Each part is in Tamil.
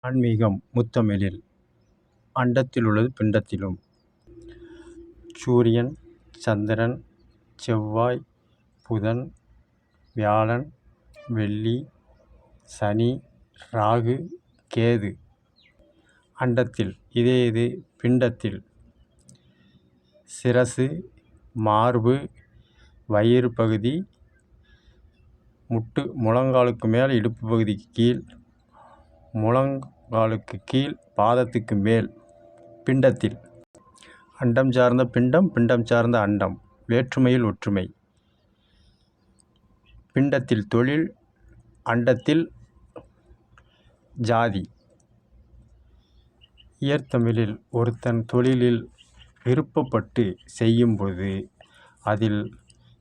ஆன்மீகம் முத்தமிழில் அண்டத்தில் உள்ளது பிண்டத்திலும். சூரியன், சந்திரன், செவ்வாய், புதன், வியாழன், வெள்ளி, சனி, ராகு, கேது அண்டத்தில். இது பிண்டத்தில். சிரசு, மார்பு, வயிறு பகுதி, முழங்காலுக்கு மேல் இடுப்பு பகுதிக்கு கீழ், முழங்காலுக்கு கீழ், பாதத்துக்கு மேல் பிண்டத்தில். அண்டம் சார்ந்த பிண்டம், பிண்டம் சார்ந்த அண்டம், வேற்றுமையில் ஒற்றுமை. பிண்டத்தில் தொழில், அண்டத்தில் ஜாதி. இயற்தமிழில் ஒருத்தன் தொழிலில் விருப்பப்பட்டு செய்யும்போது அதில்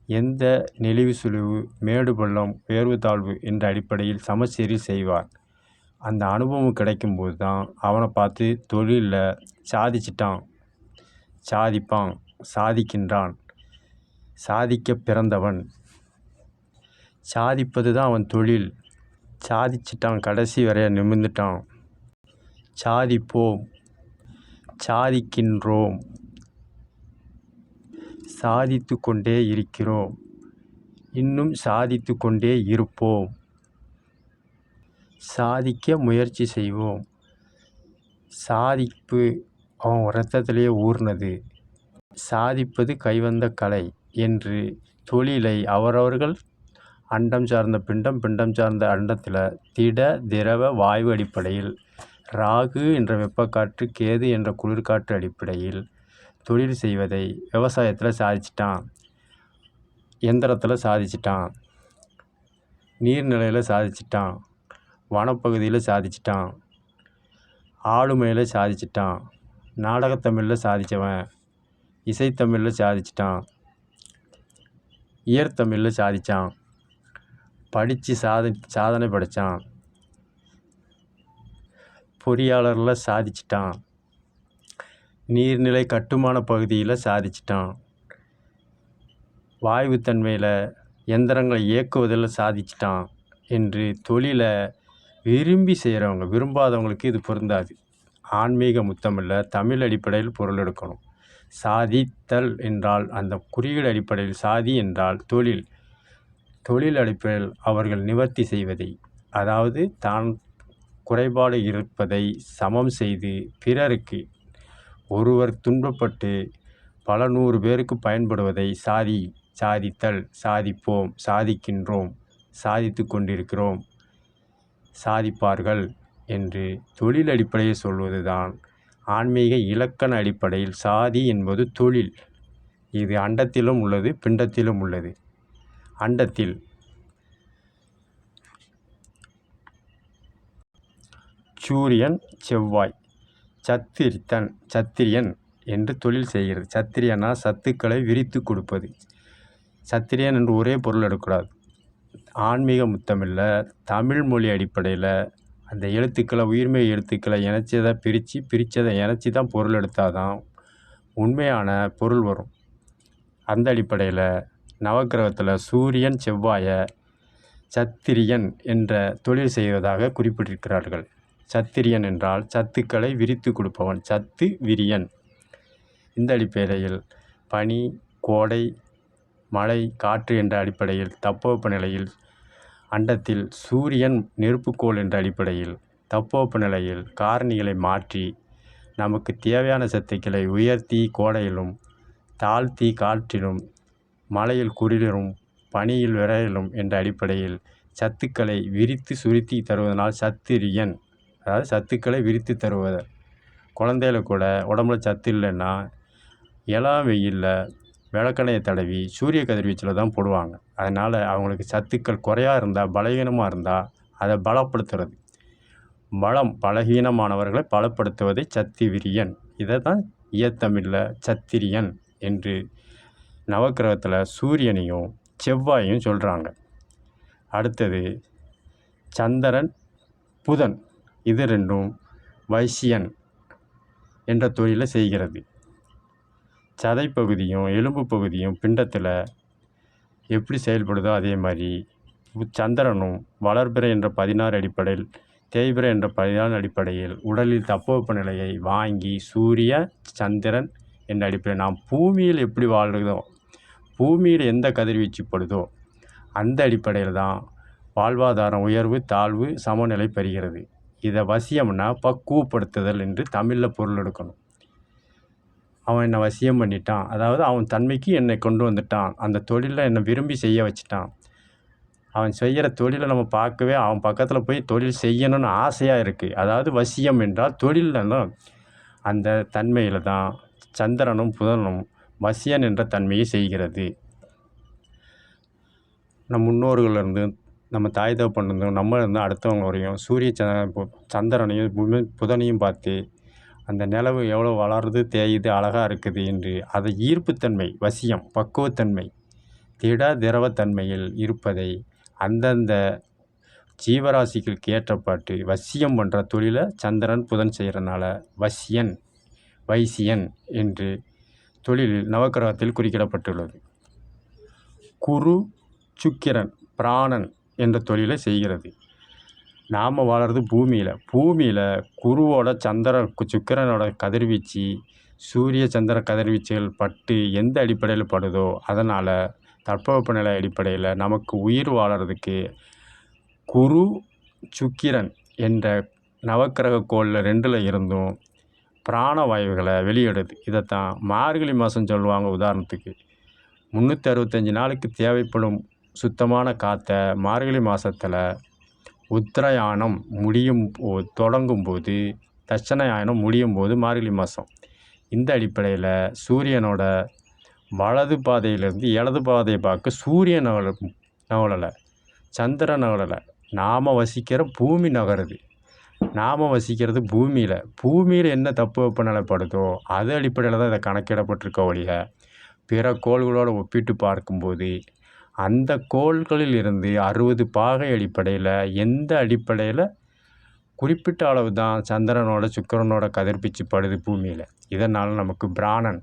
எந்த நெளிவு சுழிவு, மேடு பள்ளம், உயர்வு தாழ்வு என்ற அடிப்படையில் சமச்சீரில் செய்வார். அந்த அனுபவம் கிடைக்கும்போது தான் அவனை பார்த்து தொழிலில் சாதிச்சிட்டான், சாதிப்பான், சாதிக்கின்றான், சாதிக்க பிறந்தவன், சாதிப்பது தான் அவன் தொழில், சாதிச்சிட்டான், கடைசி வரைய நிமிர்ந்துட்டான், சாதிப்போம், சாதிக்கின்றோம், சாதித்து கொண்டே இருக்கிறோம், இன்னும் சாதித்து கொண்டே இருப்போம், சாதிக்க முயற்சி செய்வோம். சாதிப்பு அவன் இரத்தத்திலேயே ஊர்னது. சாதிப்பது கைவந்த கலை என்று தொழிலை அவரவர்கள் அண்டம் சார்ந்த பிண்டம், பிண்டம் சார்ந்த அண்டத்தில் திட, திரவ, வாயு அடிப்படையில், ராகு என்ற வெப்பக்காற்று, கேது என்ற குளிர்காற்று அடிப்படையில் தொழில் செய்வதை விவசாயத்தில் சாதிச்சிட்டான், எந்திரத்தில் சாதிச்சிட்டான், நீர்நிலையில் சாதிச்சிட்டான், வனப்பகுதியில் சாதிச்சிட்டான், ஆளுமையில் சாதிச்சிட்டான், நாடகத்தமிழில் சாதித்தவன், இசைத்தமிழில் சாதிச்சிட்டான், இயற்தமிழில் சாதித்தான், படித்து சாதனை படைத்தான், பொறியாளரில் சாதிச்சிட்டான், நீர்நிலை கட்டுமான பகுதியில் சாதிச்சிட்டான், வாயுத்தன்மையில் எந்திரங்களை இயக்குவதில் சாதிச்சிட்டான் என்று தொழிலை விரும்பி செய்கிறவங்க. விரும்பாதவங்களுக்கு இது பொருந்தாது. ஆன்மீக முத்தமிழில் தமிழ் அடிப்படையில் பொருள் எடுக்கணும். சாதித்தல் என்றால் அந்த குறியீடு அடிப்படையில், சாதி என்றால் தொழில், தொழில் அடிப்படையில் அவர்கள் நிவர்த்தி செய்வதை, அதாவது தான் குறைபாடு இருப்பதை சமம் செய்து பிறருக்கு, ஒருவர் துன்பப்பட்டு பல 100 பேருக்கு பயன்படுவதை சாதித்தல், சாதிப்போம், சாதிக்கின்றோம், சாதித்து கொண்டிருக்கிறோம், சாதிப்பார்கள் என்று தொழில் அடிப்படையில் சொல்வது தான் ஆன்மீக இலக்கண அடிப்படையில். சாதி என்பது தொழில். இது அண்டத்திலும் உள்ளது, பிண்டத்திலும் உள்ளது. அண்டத்தில் சூரியன், செவ்வாய். சத்திரியன் என்று தொழில் செய்கிறது. சத்திரியனா சத்துக்களை விரித்து கொடுப்பது. சத்திரியன் என்று ஒரே பொருள் எடுக்கக்கூடாது. ஆன்மீக முத்தமிழில் தமிழ் மொழி அடிப்படையில் அந்த எழுத்துக்களை, உயிர்மெய் எழுத்துக்களை இணைச்சதை பிரித்ததை இணைச்சி தான் பொருள் எடுத்தால் தான் உண்மையான பொருள் வரும். அந்த அடிப்படையில் நவக்கிரகத்தில் சூரியன், செவ்வாயை சத்திரியன் என்ற தொழில் செய்வதாக குறிப்பிட்டிருக்கிறார்கள். சத்திரியன் என்றால் சத்துக்களை விரித்து கொடுப்பவன், சத்து விரியன். இந்த அடிப்படையில் பனி, கோடை, மழை, காற்று என்ற அடிப்படையில் தட்பவெப்ப நிலையில் அண்டத்தில் சூரியன் நெருப்புக்கோள் என்ற அடிப்படையில் தட்பவெப்ப நிலையில் காரணிகளை மாற்றி நமக்கு தேவையான சத்துக்களை உயர்த்தி கோடையிலும், தாழ்த்தி காற்றிலும், மழையில் குளிரிலும், பனியில் விரையிலும் என்ற அடிப்படையில் சத்துக்களை விரித்து சுருத்தி தருவதனால் சத்திரியன், அதாவது சத்துக்களை விரித்து தருவது. குழந்தையில கூட உடம்புல சத்து இல்லைன்னா இளம் வெயிலில் விளக்கெண்ணையை தடவி சூரிய கதிர்வீச்சில் தான் போடுவாங்க. அதனால் அவங்களுக்கு சத்துக்கள் குறையாக இருந்தால், பலவீனமாக இருந்தால் அதை பலப்படுத்துறது. பலகீனமானவர்களை பலப்படுத்துவதை சத்திவிரியன். இதை தான் இயத்தமிழில் சத்திரியன் என்று நவக்கிரகத்தில் சூரியனையும் செவ்வாயையும் சொல்கிறாங்க. அடுத்தது சந்திரன், புதன். இது ரெண்டும் வைசியன் என்ற தொழிலை செய்கிறது. சதைப்பகுதியும் எலும்பு பகுதியும் பிண்டத்தில் எப்படி செயல்படுதோ அதே மாதிரி சந்திரனும் வளர்பிறை என்ற 16 அடிப்படையில் தேய்பிறை என்ற பதினாலின் அடிப்படையில் உடலில் தட்பவெப்பநிலையை வாங்கி சூரிய சந்திரன் என்ற அடிப்படையில் நாம் பூமியில் எப்படி வாழ்கிறதோ, பூமியில் எந்த கதிர்வீச்சு படுதோ அந்த அடிப்படையில் தான் வாழ்வாதாரம் உயர்வு தாழ்வு சமநிலை பெறுகிறது. இதை வசியம்னா பக்குவப்படுத்துதல் என்று தமிழில் பொருள் எடுக்கணும். அவன் என்னை வசியம் பண்ணிட்டான், அதாவது அவன் தன்மைக்கு என்னை கொண்டு வந்துட்டான், அந்த தொழிலில் என்னை விரும்பி செய்ய வச்சுட்டான். அவன் செய்கிற தொழிலை நம்ம பார்க்கவே அவன் பக்கத்தில் போய் தொழில் செய்யணும்னு ஆசையாக இருக்குது. அதாவது வசியம் என்றால் தொழில்னா அந்த தன்மையில் தான் சந்திரனும் புதனும் வசியன் என்ற தன்மையை செய்கிறது. நம் முன்னோர்கள்லேருந்து நம்ம தாய் தகப்பன்லேருந்தும் நம்ம இருந்து அடுத்தவங்க வரையும் சூரிய சந்திரனையும் புதனையும் பார்த்து அந்த நிலவு எவ்வளோ வளருது தேயுது அழகாக இருக்குது என்று அதை ஈர்ப்புத்தன்மை வசியம் பக்குவத்தன்மை திட திரவத்தன்மையில் இருப்பதை அந்தந்த ஜீவராசிகளுக்கு ஏற்றப்பாட்டு வசியம் பண்ணுற தொழிலை சந்திரன் புதன் செய்கிறனால வைசியன் என்று தொழிலில் நவக்கிரகத்தில் குறிப்பிடப்பட்டுள்ளது. குரு சுக்கிரன் பிராணன் என்ற தொழிலை செய்கிறது. நாம் வாழறது பூமியில் குருவோட சுக்கிரனோட கதிர்வீச்சு சூரிய சந்திர கதிர்வீச்சுகள் பட்டு எந்த அடிப்படையில் படுதோ அதனால் தட்பவெப்பநிலை அடிப்படையில் நமக்கு உயிர் வாழறதுக்கு குரு சுக்கிரன் என்ற நவக்கிரக கோளில் 2ல் இருந்தும் பிராணவாயுகளை வெளியிடுது. இதைத்தான் மார்கழி மாதம் சொல்லுவாங்க. உதாரணத்துக்கு 365 நாளுக்கு தேவைப்படும் சுத்தமான காற்றை மார்கழி மாதத்தில் உத்தராயணம் தொடங்கும் போது தட்சணாயனம் முடியும் போது மார்கழி மாதம் இந்த அடிப்படையில் சூரியனோட வலது பாதையிலிருந்து இடது பாதையை பார்க்க சூரியன் நகலலை, சந்திரன் நகலலை. நாம் வசிக்கிற பூமி நகருது. நாம் வசிக்கிறது பூமியில் என்ன தட்பவெப்பநிலை படுதோ அது அடிப்படையில் தான் இதை கணக்கிடப்பட்டிருக்க ஒழிய பிற கோள்களோடு ஒப்பிட்டு பார்க்கும்போது அந்த கோள்களில் இருந்து 60 பாகை அடிப்படையில் எந்த அடிப்படையில் குறிப்பிட்ட அளவு தான் சந்திரனோட சுக்கிரனோட கதிர்வீச்சு படுது பூமியில். இதனால் நமக்கு பிராணன்,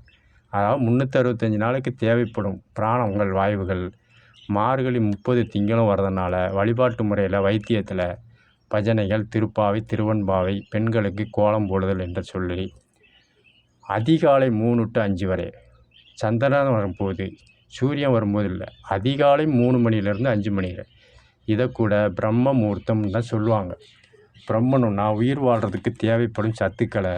அதாவது 365 நாளைக்கு தேவைப்படும் பிராணங்கள் வாயுகள் மார்கழி 30 திங்களும் வர்றதுனால வழிபாட்டு முறையில் வைத்தியத்தில் பஜனைகள் திருப்பாவை திருவன்பாவை பெண்களுக்கு கோலம் போடுதல் என்று சொல்லி அதிகாலை 3 to 5 வரை சந்திரன் வரும்போது சூரியன் வரும்போது இல்லை, அதிகாலை 3 மணிலேருந்து 5 மணி வரை இதை கூட பிரம்ம முகூர்த்தம்னு தான் சொல்லுவாங்க. பிரம்மனுன்னா உயிர் வாழ்கிறதுக்கு தேவைப்படும் சத்துக்களை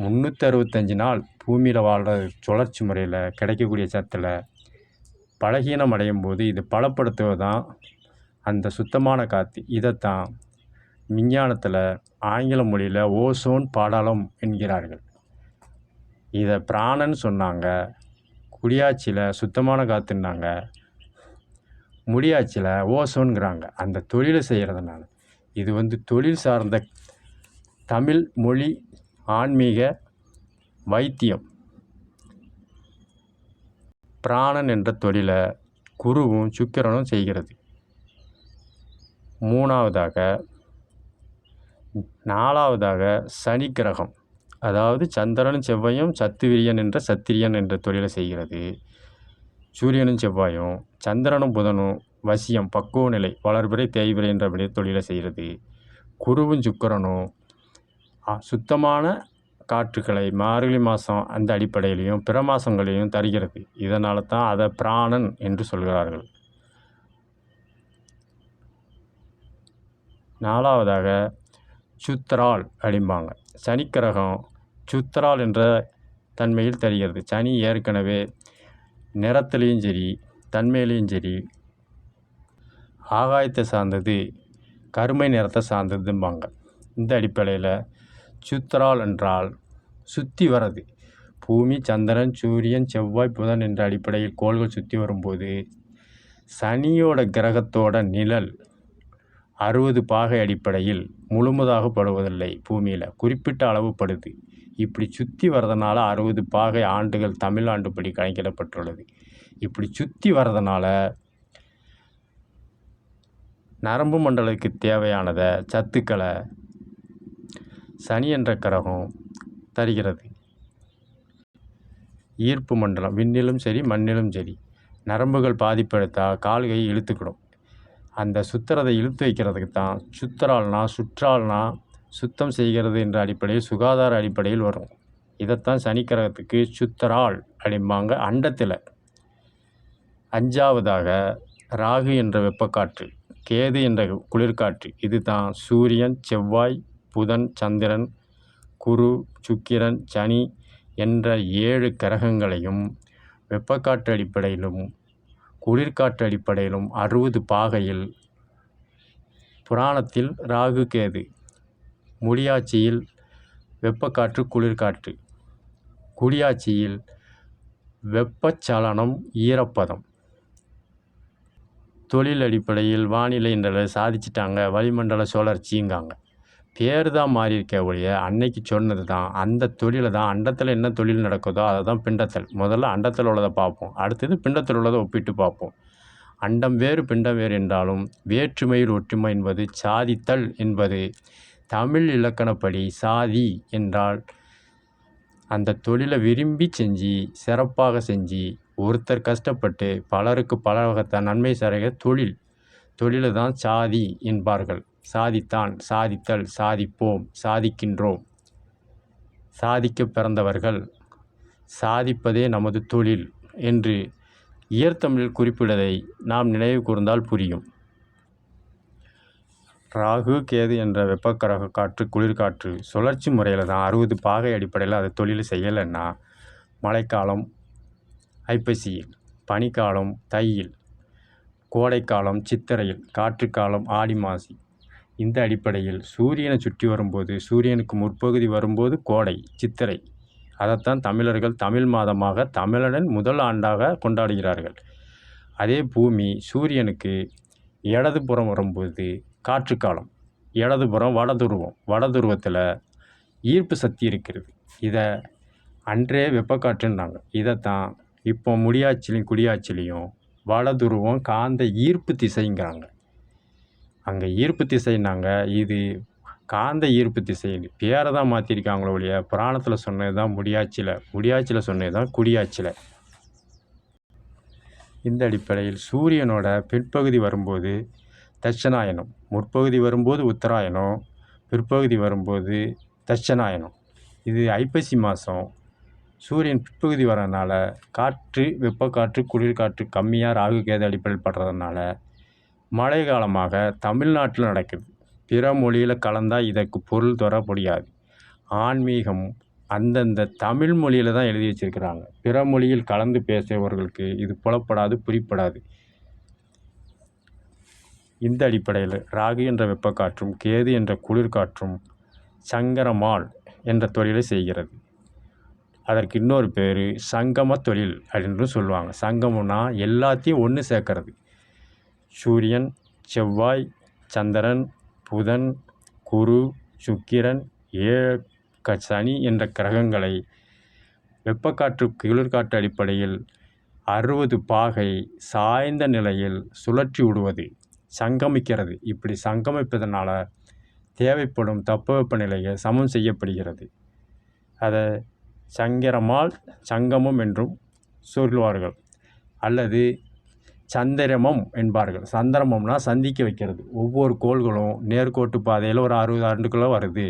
365 நாள் பூமியில் வாழ்கிற சுழற்சி முறையில் கிடைக்கக்கூடிய சத்தில் பலகீனம் அடையும் போது இது பலப்படுத்துவது தான் அந்த சுத்தமான காற்று. இதைத்தான் விஞ்ஞானத்தில் ஆங்கில மொழியில் ஓசோன் படலம் என்கிறார்கள். இதை பிராணன் சொன்னாங்க, குடியாட்சியில் சுத்தமான காற்றுன்னாங்க, முடியாட்சியில் ஓசோன்கிறாங்க. அந்த தொழிலை செய்கிறதுனால இது தொழில் சார்ந்த தமிழ் மொழி ஆன்மீக வைத்தியம். பிராணன் என்ற தொழிலை குருவும் சுக்கிரனும் செய்கிறது. 4வதாக சனி கிரகம், அதாவது சந்திரனும் செவ்வாயும் சத்துவிரியன் என்ற சத்திரியன் என்ற தொழிலை செய்கிறது. சூரியனும் செவ்வாயும் சந்திரனும் புதனும் வசியம் பக்குவ நிலை வளர்பிறை தேய்பிறை என்றபடி தொழிலை செய்கிறது. குருவும் சுக்கிரனும் சுத்தமான காற்றுக்களை மார்கழி மாதம் அந்த அடிப்படையிலையும் பிற மாதங்களையும் தருகிறது. இதனால தான் அதை பிராணன் என்று சொல்கிறார்கள். 4வதாக சுத்தரால் அப்படிம்பாங்க. சனிக்கிரகம் சுத்தரால் என்ற தன்மையில் தருகிறது. சனி ஏற்கனவே நிறத்துலேயும் சரி தன்மையிலையும் சரி ஆகாயத்தை சார்ந்தது, கருமை நிறத்தை சார்ந்ததும்பாங்க. இந்த அடிப்படையில் சுத்தரால் என்றால் சுற்றி வர்றது. பூமி சந்திரன் சூரியன் செவ்வாய் புதன் என்ற அடிப்படையில் கோள்கள் சுற்றி வரும்போது சனியோட கிரகத்தோட நிழல் 60 பாகை அடிப்படையில் முழுவதாக படுவதில்லை. பூமியில் குறிப்பிட்ட அளவு படுது. இப்படி சுற்றி வர்றதுனால 60 பாகை ஆண்டுகள் தமிழ் ஆண்டுப்படி கணக்கிடப்பட்டுள்ளது. இப்படி சுற்றி வர்றதுனால நரம்பு மண்டலத்துக்கு தேவையானதை சத்துக்களை சனி என்ற கிரகம் தருகிறது. ஈர்ப்பு மண்டலம் விண்ணிலும் சரி மண்ணிலும் சரி நரம்புகள் பாதிப்படுத்தால் கால்கை இழுத்துக்கிடும். அந்த சுத்துறதை இழுத்து வைக்கிறதுக்கு தான் சுத்தரால்னா சுற்றால்னா சுத்தம் செய்கிறது என்ற அடிப்படையில் சுகாதார அடிப்படையில் வரும். இதைத்தான் சனிக்கிரகத்துக்கு சுத்தரால் அப்படிம்பாங்க அண்டத்தில். 5வதாக ராகு என்ற வெப்பக்காற்று, கேது என்ற குளிர்காற்று. இது தான் சூரியன், செவ்வாய், புதன், சந்திரன், குரு, சுக்கிரன், சனி என்ற 7 கிரகங்களையும் வெப்பக்காற்று அடிப்படையிலும் குளிர்காற்று அடிப்படையிலும் 60 பாகையில். புராணத்தில் ராகு கேது, முடியாட்சியில் வெப்பக்காற்று குளிர்காற்று, குடியாட்சியில் வெப்பச்சலனம் ஈரப்பதம். தொழில் அடிப்படையில் வானிலை என்றதை சாதிச்சிட்டாங்க, வளிமண்டல சுழற்சிங்காங்க. பேர் தான் மாறி இருக்க ஒழிய அன்னைக்கு சொன்னது தான். அந்த தொழிலை தான் அண்டத்தில் என்ன தொழில் நடக்குதோ அதை தான் பிண்டத்தல். முதல்ல அண்டத்தில் உள்ளதை பார்ப்போம், அடுத்தது பிண்டத்தில் உள்ளதை ஒப்பிட்டு பார்ப்போம். அண்டம் வேறு பிண்டம் வேறு என்றாலும் வேற்றுமையில் ஒற்றுமை என்பது சாதித்தல் என்பது தமிழ் இலக்கணப்படி. சாதி என்றால் அந்த தொழிலை விரும்பி செஞ்சு சிறப்பாக செஞ்சு ஒருத்தர் கஷ்டப்பட்டு பலருக்கு பல வகை நன்மை செய்கிற தொழிலை தான் சாதி என்பார்கள். சாதித்தான், சாதித்தல், சாதிப்போம், சாதிக்கின்றோம். சாதிக்க பிறந்தவர்கள், சாதிப்பதே நமது தொழில் என்று இயற்தமிழில் குறிப்பிடுவதை நாம் நினைவு கூர்ந்தால் புரியும். ராகு கேது என்ற வெப்பக்கிரக காற்று குளிர்காற்று சுழற்சி முறையில் தான் 60 பாகை அடிப்படையில் அது தொழில் செய்யலைன்னா மழைக்காலம் ஐப்பசியில், பனிக்காலம் தையில், கோடைக்காலம் சித்திரையில், காற்றுக்காலம் ஆடி மாசி. இந்த அடிப்படையில் சூரியனை சுற்றி வரும்போது சூரியனுக்கு முற்பகுதி வரும்போது கோடை சித்திரை. அதைத்தான் தமிழர்கள் தமிழ் மாதமாக தமிழனின் முதல் ஆண்டாக கொண்டாடுகிறார்கள். அதே பூமி சூரியனுக்கு இடதுபுறம் வரும்போது காற்றுக்காலம், இடதுபுறம் வடதுருவத்தில் ஈர்ப்பு சக்தி இருக்கிறது. இதை அன்றே வெப்பக்காற்றுன்னாங்க. இதைத்தான் இப்போ முடியாட்சிலையும் குடியாட்சிலையும் வடதுருவம் காந்த ஈர்ப்பு திசைங்கிறாங்க. அங்கே ஈர்ப்பு திசைன்னாங்க, இது காந்த ஈர்ப்பு திசை. பேரை தான் மாற்றிருக்காங்களோ ஒழிய புராணத்தில் சொன்னது தான் முடியாட்சியில் சொன்னது தான் குடியாட்சியில். இந்த அடிப்படையில் சூரியனோட பிற்பகுதி வரும்போது தட்சணாயனம், முற்பகுதி வரும்போது உத்தராயணம், பிற்பகுதி வரும்போது தட்சணாயனம். இது ஐப்பசி மாதம் சூரியன் பிற்பகுதி வரனால காற்று வெப்பக்காற்று குளிர்காற்று கம்மியாக ராகு கேது அடிப்படையில் படுறதுனால மழை காலமாக தமிழ்நாட்டில் நடக்குது. பிற மொழியில் கலந்தால் இதற்கு பொருள் தர முடியாது. ஆன்மீகம் அந்தந்த தமிழ் மொழியில் தான் எழுதி வச்சிருக்கிறாங்க. பிற மொழியில் கலந்து பேசுபவர்களுக்கு இது புலப்படாது, புரிப்படாது. இந்த அடிப்படையில் ராகு என்ற வெப்பக்காற்றும் கேது என்ற குளிர்காற்றும் சங்கரமால் என்ற தொழிலை செய்கிறது. அதற்கு இன்னொரு பேர் சங்கம தொழில் அப்படின்னு சொல்லுவாங்க. சங்கமம்னா எல்லாத்தையும் ஒன்று சேர்க்கறது. சூரியன், செவ்வாய், சந்திரன், புதன், குரு, சுக்கிரன், சனி என்ற கிரகங்களை வெப்பக்காற்று குளிர்காற்று அடிப்படையில் 60 பாகை சாய்ந்த நிலையில் சுழற்றி விடுவது, சங்கமிக்கிறது. இப்படி சங்கமிப்பதனால தேவைப்படும் தட்பவெப்ப நிலையை சமம் செய்யப்படுகிறது. அதை சங்கரமால் சங்கமம் என்றும் சொல்வார்கள், அல்லது சந்திரமம் என்பார்கள். சந்திரமம்னா சந்திக்க வைக்கிறது. ஒவ்வொரு கோள்களும் நேர்கோட்டு பாதையில் ஒரு 60 ஆண்டுக்குள்ளே வருது,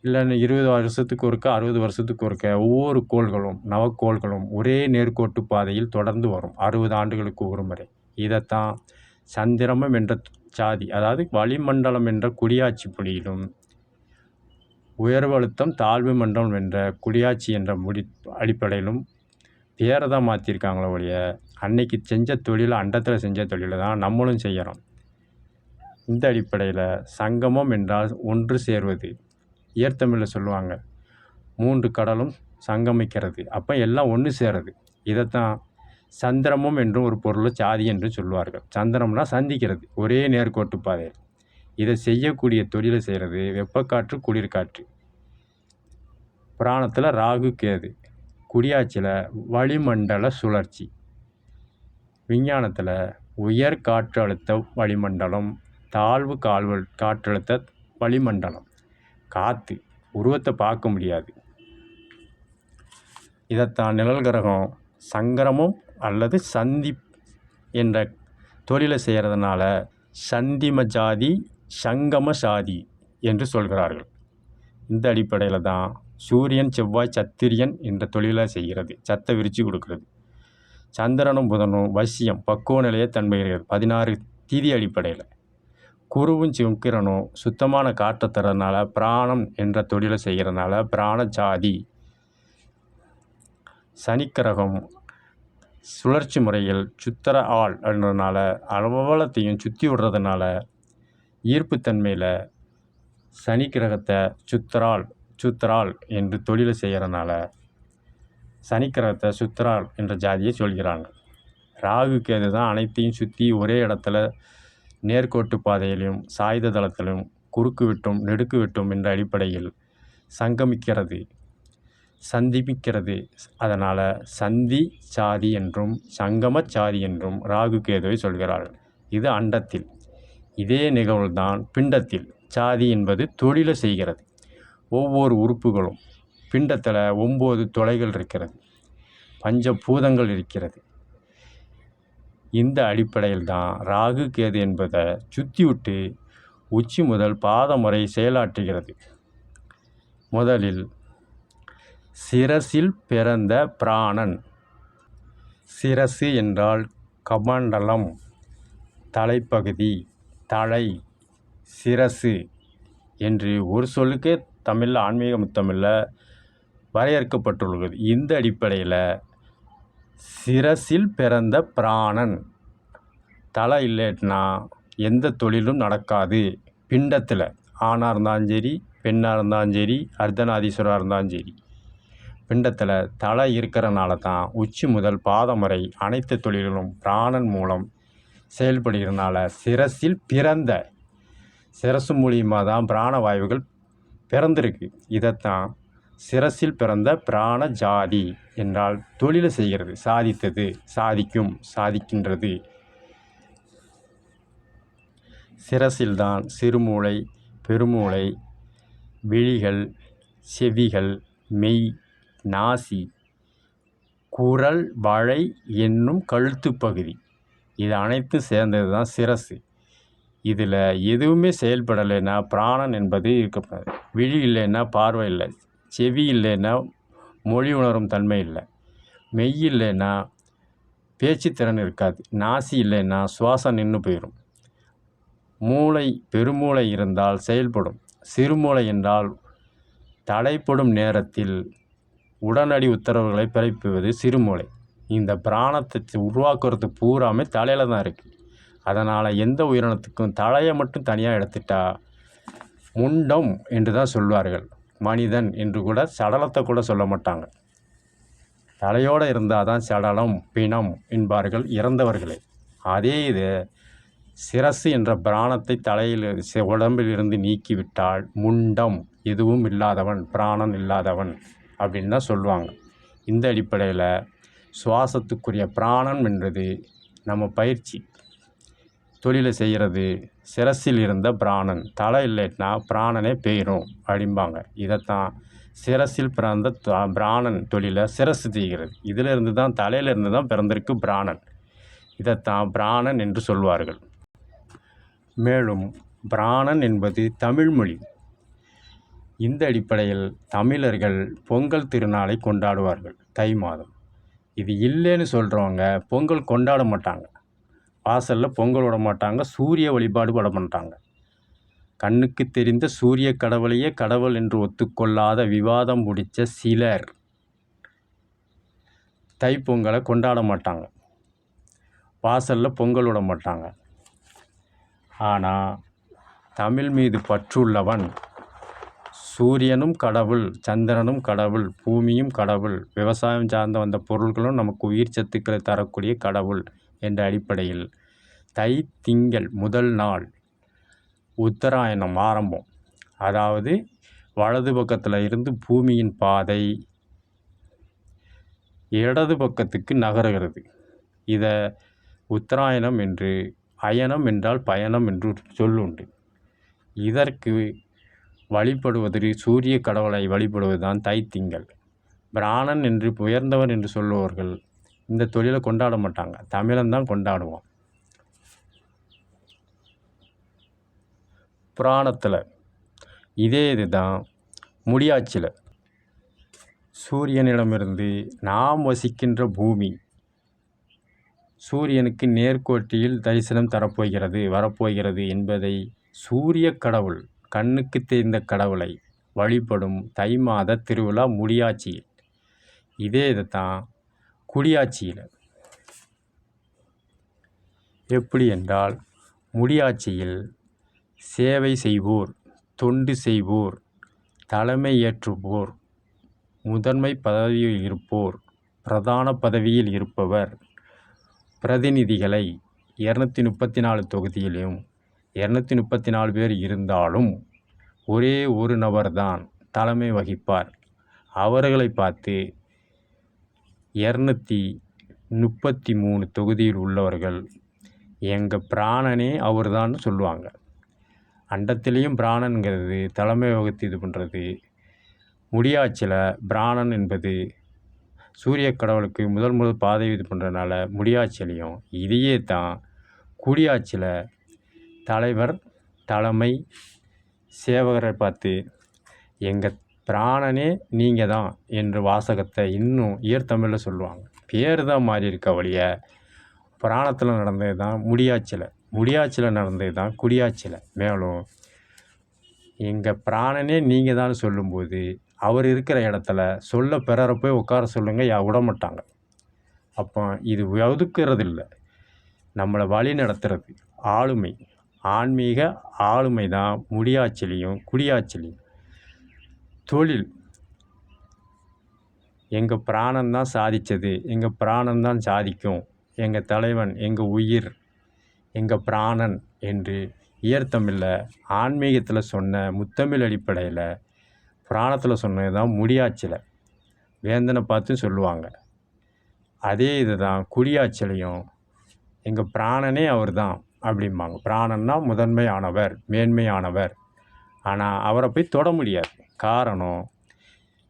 இல்லைன்னு 20 வருஷத்துக்கு ஒருக்க 60 வருஷத்துக்கு ஒருக்க ஒவ்வொரு கோள்களும் நவக்கோள்களும் ஒரே நேர்கோட்டு பாதையில் தொடர்ந்து வரும் 60 ஆண்டுகளுக்கு ஒரு முறை. இதைத்தான் சந்திரமம் என்ற சாதி, அதாவது வளிமண்டலம் என்ற குடியாட்சி புள்ளியிலும் உயர்வு அழுத்தம் தாழ்வு மண்டலம் என்ற குடியாட்சி என்ற அடிப்படையிலும் பேரை தான் மாற்றிருக்காங்களோ ஒழிய அன்னைக்கு செஞ்ச தொழிலை அண்டத்தில் செஞ்ச தொழிலை தான் நம்மளும் செய்கிறோம். இந்த அடிப்படையில் சங்கமம் என்றால் ஒன்று சேர்வது. இயற்தமிழில் சொல்லுவாங்க 3 கடலும் சங்கமிக்கிறது, அப்போ எல்லாம் ஒன்று சேருது. இதைத்தான் சந்திரமம் என்றும் ஒரு பொருள் சாதி என்று சொல்லுவார்கள். சந்திரம்னா சந்திக்கிறது ஒரே நேர்கோட்டு பாதையில். இதை செய்யக்கூடிய தொழிலை செய்கிறது வெப்பக்காற்று குளிர்காற்று. புராணத்தில் ராகு கேது, குடியாட்சியில் வளிமண்டல சுழற்சி, விஞ்ஞானத்தில் உயர் காற்றழுத்த வளிமண்டலம், தாழ்வு காற்றழுத்த வளிமண்டலம். காற்று உருவத்தை பார்க்க முடியாது. இதைத்தான் நிழல் கிரகம் சங்கரமும் அல்லது சந்தி என்ற தொழிலை செய்கிறதுனால சந்திம ஜாதி சங்கம சாதி என்று சொல்கிறார்கள். இந்த அடிப்படையில் தான் சூரியன் செவ்வாய் சத்திரியன் என்ற தொழிலை செய்கிறது, சத்தை விரித்து கொடுக்கிறது. சந்திரனும் புதனும் வசியம் பக்குவ நிலையை தன்மைகிறது 16 திதி அடிப்படையில். குருவும் சுக்கிரனும் சுத்தமான காற்றை தரதுனால பிராணம் என்ற தொழிலை செய்கிறதுனால பிராண ஜாதி. சனிக்கிரகம் சுழற்சி முறையில் சுத்தர ஆள் அப்படின்றதுனால அவலத்தையும் சுற்றி விடுறதுனால ஈர்ப்புத்தன்மையில் சனிக்கிரகத்தை சுத்தராள் என்று தொழிலை செய்கிறதுனால சனிக்கிரகத்தை சுத்தராள் என்ற ஜாதியை சொல்கிறாங்க. ராகு கேது தான் அனைத்தையும் சுற்றி ஒரே இடத்துல நேர்கோட்டு பாதையிலும் சாய்ந்த தளத்திலும் குறுக்கு விட்டும் நெடுக்கு விட்டும் என்ற அடிப்படையில் சந்திப்பிக்கிறது. அதனால் சந்தி சாதி என்றும் சங்கம சாதி என்றும் ராகு கேதுவை சொல்கிறார்கள். இது அண்டத்தில். இதே நிகழ்வுதான் பிண்டத்தில். சாதி என்பது தொழிலை செய்கிறது. ஒவ்வொரு உறுப்புகளும் பிண்டத்தில் 9 துளைகள் இருக்கிறது, பஞ்சபூதங்கள் இருக்கிறது. இந்த அடிப்படையில் தான் ராகு கேது என்பதை சுற்றி விட்டு உச்சி முதல் பாதம் வரை செயலாற்றுகிறது. முதலில் சிரசில் பிறந்த பிராணன். சிரசு என்றால் கமண்டலம், தலைப்பகுதி, தலை, சிரசு என்று ஒரு சொல்லுக்கே தமிழில் ஆன்மீக முத்தமிழில் வரையறுக்கப்பட்டுள்ளது. இந்த அடிப்படையில் சிரசில் பிறந்த பிராணன். தலை இல்லைன்னா எந்த தொழிலும் நடக்காது. பிண்டத்தில் ஆணாக இருந்தாலும் சரி, பெண்ணாக இருந்தாலும் சரி, அர்த்தநாதீஸ்வராக இருந்தாலும் சரி, பிண்டத்தில் தலை இருக்கிறனால தான் உச்சி முதல் பாதம் வரை அனைத்து தொழில்களும் பிராணன் மூலம் செயல்படுகிறதுனால சிரசில் பிறந்த, சிரசு மூலியமாக தான் பிராணவாயுகள் பிறந்திருக்கு. இதைத்தான் சிரசில் பிறந்த பிராண ஜாதி என்றால் தொழிலை செய்கிறது, சாதித்தது, சாதிக்கும், சாதிக்கின்றது. சிரசில்தான் சிறுமூளை, பெருமூளை, விழிகள், செவிகள், மெய், நாசி, குரல், வளை என்னும் கழுத்து பகுதி, இது அனைத்தும் சேர்ந்தது தான் சிரசு. இதில் எதுவுமே செயல்படலைன்னா பிராணன் என்பது இருக்கப்படாது. விழி இல்லைன்னா பார்வை இல்லை, செவி இல்லைன்னா மொழி உணரும் தன்மை இல்லை, மெய் இல்லைன்னா பேச்சுத்திறன் இருக்காது, நாசி இல்லைன்னா சுவாசம் நின்று போயிடும். மூளை, பெருமூளை இருந்தால் செயல்படும். சிறுமூளை என்றால் தடைப்படும் நேரத்தில் உடனடி உத்தரவுகளை பிறப்பிப்பது சிறுமூளை. இந்த பிராணத்தை உருவாக்குறது பூராமே தலையில் தான் இருக்குது. அதனால் எந்த உயிரினத்துக்கும் தலையை மட்டும் தனியாக எடுத்துட்டா முண்டம் என்று தான் சொல்வார்கள். மனிதன் என்று கூட சடலத்தை கூட சொல்ல மாட்டாங்க. தலையோடு இருந்தால் தான் சடலம், பிணம் என்பார்கள் இறந்தவர்களே. அதே இது சிரசு என்ற பிராணத்தை தலையில் உடம்பில் இருந்து நீக்கிவிட்டால் முண்டம், எதுவும் இல்லாதவன், பிராணன் இல்லாதவன் அப்படின்னு தான் சொல்லுவாங்க. இந்த அடிப்படையில் சுவாசத்துக்குரிய பிராணன் என்றது நம்ம பயிற்சி தொழிலை செய்கிறது. சிரசில் இருந்த பிராணன், தலை இல்லைன்னா பிராணனே போயிடும் அப்படிம்பாங்க. இதைத்தான் சிரசில் பிறந்த பிராணன் தொழிலை சிரசு செய்கிறது. இதிலிருந்து தான், தலையிலிருந்து தான் பிறந்திருக்கு பிராணன். இதைத்தான் பிராணன் என்று சொல்வார்கள். மேலும் பிராணன் என்பது தமிழ்மொழி. இந்த அடிப்படையில் தமிழர்கள் பொங்கல் திருநாளை கொண்டாடுவார்கள் தை மாதம். இது இல்லைன்னு சொல்கிறவங்க பொங்கல் கொண்டாட மாட்டாங்க, வாசலில் பொங்கல் விட மாட்டாங்க, சூரிய வழிபாடு விட மாட்டாங்க. கண்ணுக்கு தெரிந்த சூரிய கடவுளையே கடவுள் என்று ஒத்துக்கொள்ளாத விவாதம் முடித்த சிலர் தைப்பொங்கலை கொண்டாட மாட்டாங்க, வாசலில் பொங்கல் விட மாட்டாங்க. ஆனால் தமிழ் மீது பற்றுள்ளவன், சூரியனும் கடவுள், சந்திரனும் கடவுள், பூமியும் கடவுள், விவசாயம் சார்ந்த வந்த பொருள்களும் நமக்கு உயிர் சத்துக்களை தரக்கூடிய கடவுள் என்ற அடிப்படையில் தை திங்கள் முதல் நாள் உத்தராயணம் ஆரம்பம். அதாவது வலது பக்கத்தில் இருந்து பூமியின் பாதை இடது பக்கத்துக்கு நகருகிறது. இதை உத்தராயணம் என்று, அயனம் என்றால் பயணம் என்று சொல்லுண்டு. இதற்கு வழிபடுவது, சூரிய கடவுளை வழிபடுவது தான் தைத்திங்கள். பிராணன் என்று உயர்ந்தவர் என்று சொல்லுவவர்கள் இந்த தொழிலை கொண்டாட மாட்டாங்க, தமிழன் தான் கொண்டாடுவோம். புராணத்தில். இதே இதுதான் முடியாட்சியில். சூரியனிடமிருந்து நாம் வசிக்கின்ற பூமி சூரியனுக்கு நேர்கோட்டில் தரிசனம் வரப்போகிறது என்பதை சூரிய கடவுள், கண்ணுக்கு தெரிந்த கடவுளை வழிபடும் தை மாத திருவிழா முடியாட்சியில். இதே இதுதான் குடியாட்சியில். எப்படி என்றால், முடியாட்சியில் சேவை செய்வோர், தொண்டு செய்வோர், தலைமை ஏற்றுவோர், முதன்மை பதவியில் இருப்போர், பிரதான பதவியில் இருப்பவர், பிரதிநிதிகளை 234 தொகுதியிலும் 234 பேர் இருந்தாலும் ஒரே ஒரு நபர்தான் தலைமை வகிப்பார். அவர்களை பார்த்து 233 தொகுதியில் உள்ளவர்கள் எங்கள் பிராணனே அவர்தான் சொல்லுவாங்க. அண்டத்திலையும் பிராணன்கிறது தலைமை வகுத்து இது பண்ணுறது. முடியாட்சியில் பிராணன் என்பது சூரிய கடவுளுக்கு முதல் பாதை இது பண்ணுறதுனால முடியாட்சியிலையும் இதையே தான் குடியாட்சியில் தலைவர், தலைமை, சேவகரை பார்த்து எங்கள் பிராணனே நீங்கள் தான் என்ற வாசகத்தை இன்னும் ஈர்த்தமிழில் சொல்லுவாங்க. பேர் தான் மாறி இருக்க வழிய புராணத்தில் நடந்தது தான் முடியாட்சியில் நடந்தது தான் குடியாட்சியில். மேலும் எங்கள் பிராணனே நீங்கள் தான் சொல்லும்போது அவர் இருக்கிற இடத்துல சொல்ல பிறரை போய் உட்கார சொல்லுங்கள், விட மாட்டாங்க. அப்போ இது ஒதுக்குறது இல்லை, நம்மளை வழி நடத்துறது ஆளுமை, ஆன்மீக ஆளுமை தான் முடியாட்சிலையும் குடியாட்சிலையும். தொழில் எங்கள் பிராணன் தான் சாதித்தது, எங்கள் பிராணன் தான் சாதிக்கும், எங்கள் தலைவன், எங்கள் உயிர், எங்கள் பிராணன் என்று ஈர்த்தமிழில் ஆன்மீகத்தில் சொன்ன முத்தமிழ் அடிப்படையில் புராணத்தில் சொன்னது தான் முடியாட்சியில். வேந்தனை பார்த்து சொல்லுவாங்க. அதே இது தான் குடியாட்சிலையும் எங்கள் பிராணனே அவர் தான் அப்படிம்பாங்க. பிராணன்னா முதன்மையானவர், மேன்மையானவர். ஆனால் அவரை போய் தொட முடியாது. காரணம்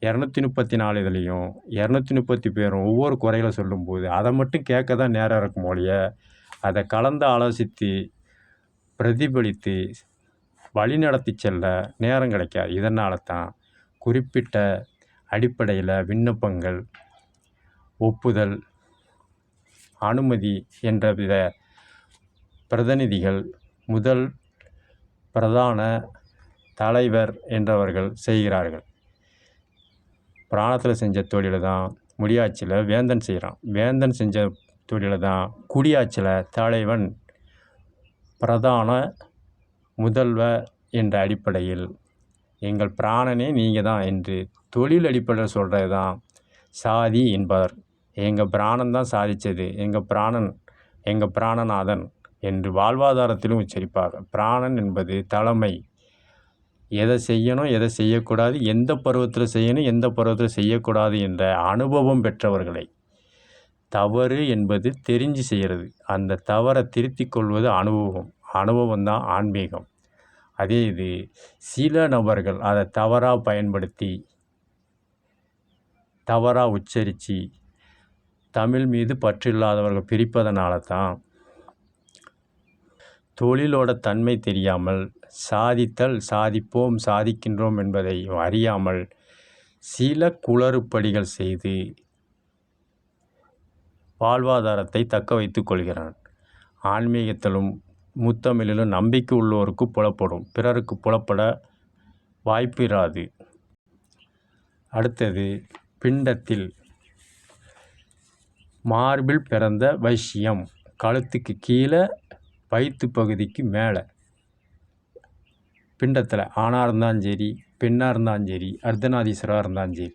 234 இதுலேயும் 230 பேரும் ஒவ்வொரு குறைகளை சொல்லும்போது அதை மட்டும் கேட்க தான் நேரம் இருக்கும் ஒழிய அதை கலந்து ஆலோசித்து பிரதிபலித்து வழிநடத்தி செல்ல நேரம் கிடைக்காது. இதனால தான் குறிப்பிட்ட அடிப்படையில் விண்ணப்பங்கள், ஒப்புதல், அனுமதி என்ற வித பிரதிநிதிகள் முதல் பிரதான தலைவர் என்றவர்கள் செய்கிறார்கள். புராணத்தில் செஞ்ச தொழிலை தான் முடியாட்சியில் வேந்தன் செய்கிறான். வேந்தன் செஞ்ச தொழிலை தான் குடியாட்சியில் தலைவன், பிரதான முதல்வர் என்ற அடிப்படையில் எங்கள் பிராணனே நீங்கள் தான் என்று தொழில் அடிப்படையில் சொல்கிறது தான் சாதி என்பவர். எங்கள் பிராணன் தான் சாதித்தது, எங்கள் பிராணன், எங்கள் பிராணநாதன் என்று வாழ்வாதாரத்திலும் உச்சரிப்பார்கள். பிராணன் என்பது தலைமை. எதை செய்யணும், எதை செய்யக்கூடாது, எந்த பருவத்தில் செய்யணும், எந்த பருவத்தில் செய்யக்கூடாது என்ற அனுபவம் பெற்றவர்களை. தவறு என்பது தெரிஞ்சு செய்கிறது, அந்த தவறை திருத்திக் கொள்வது அனுபவம் தான் ஆன்மீகம். அதே இது சில நபர்கள் அதை தவறாக பயன்படுத்தி தவறாக உச்சரித்து தமிழ் மீது பற்றில்லாதவர்கள் பிரிப்பதனால தான் தொழிலோட தன்மை தெரியாமல் சாதிப்போம், சாதிக்கின்றோம் என்பதை அறியாமல் சில குளறுபடிகள் செய்து வாழ்வாதாரத்தை தக்க வைத்து கொள்கிறான். ஆன்மீகத்திலும் முத்தமிழிலும் நம்பிக்கை உள்ளோருக்கு புலப்படும், பிறருக்கு புலப்பட வாய்ப்பிராது. அடுத்தது பிண்டத்தில் மார்பில் பிறந்த வைசியம், கழுத்துக்கு கீழே வயிற்று பகுதிக்கு மேலே. பிண்டத்தில் ஆணாக இருந்தாலும் சரி, பெண்ணாக இருந்தாலும் சரி, அர்த்தநாதீஸ்வராக இருந்தாலும் சரி,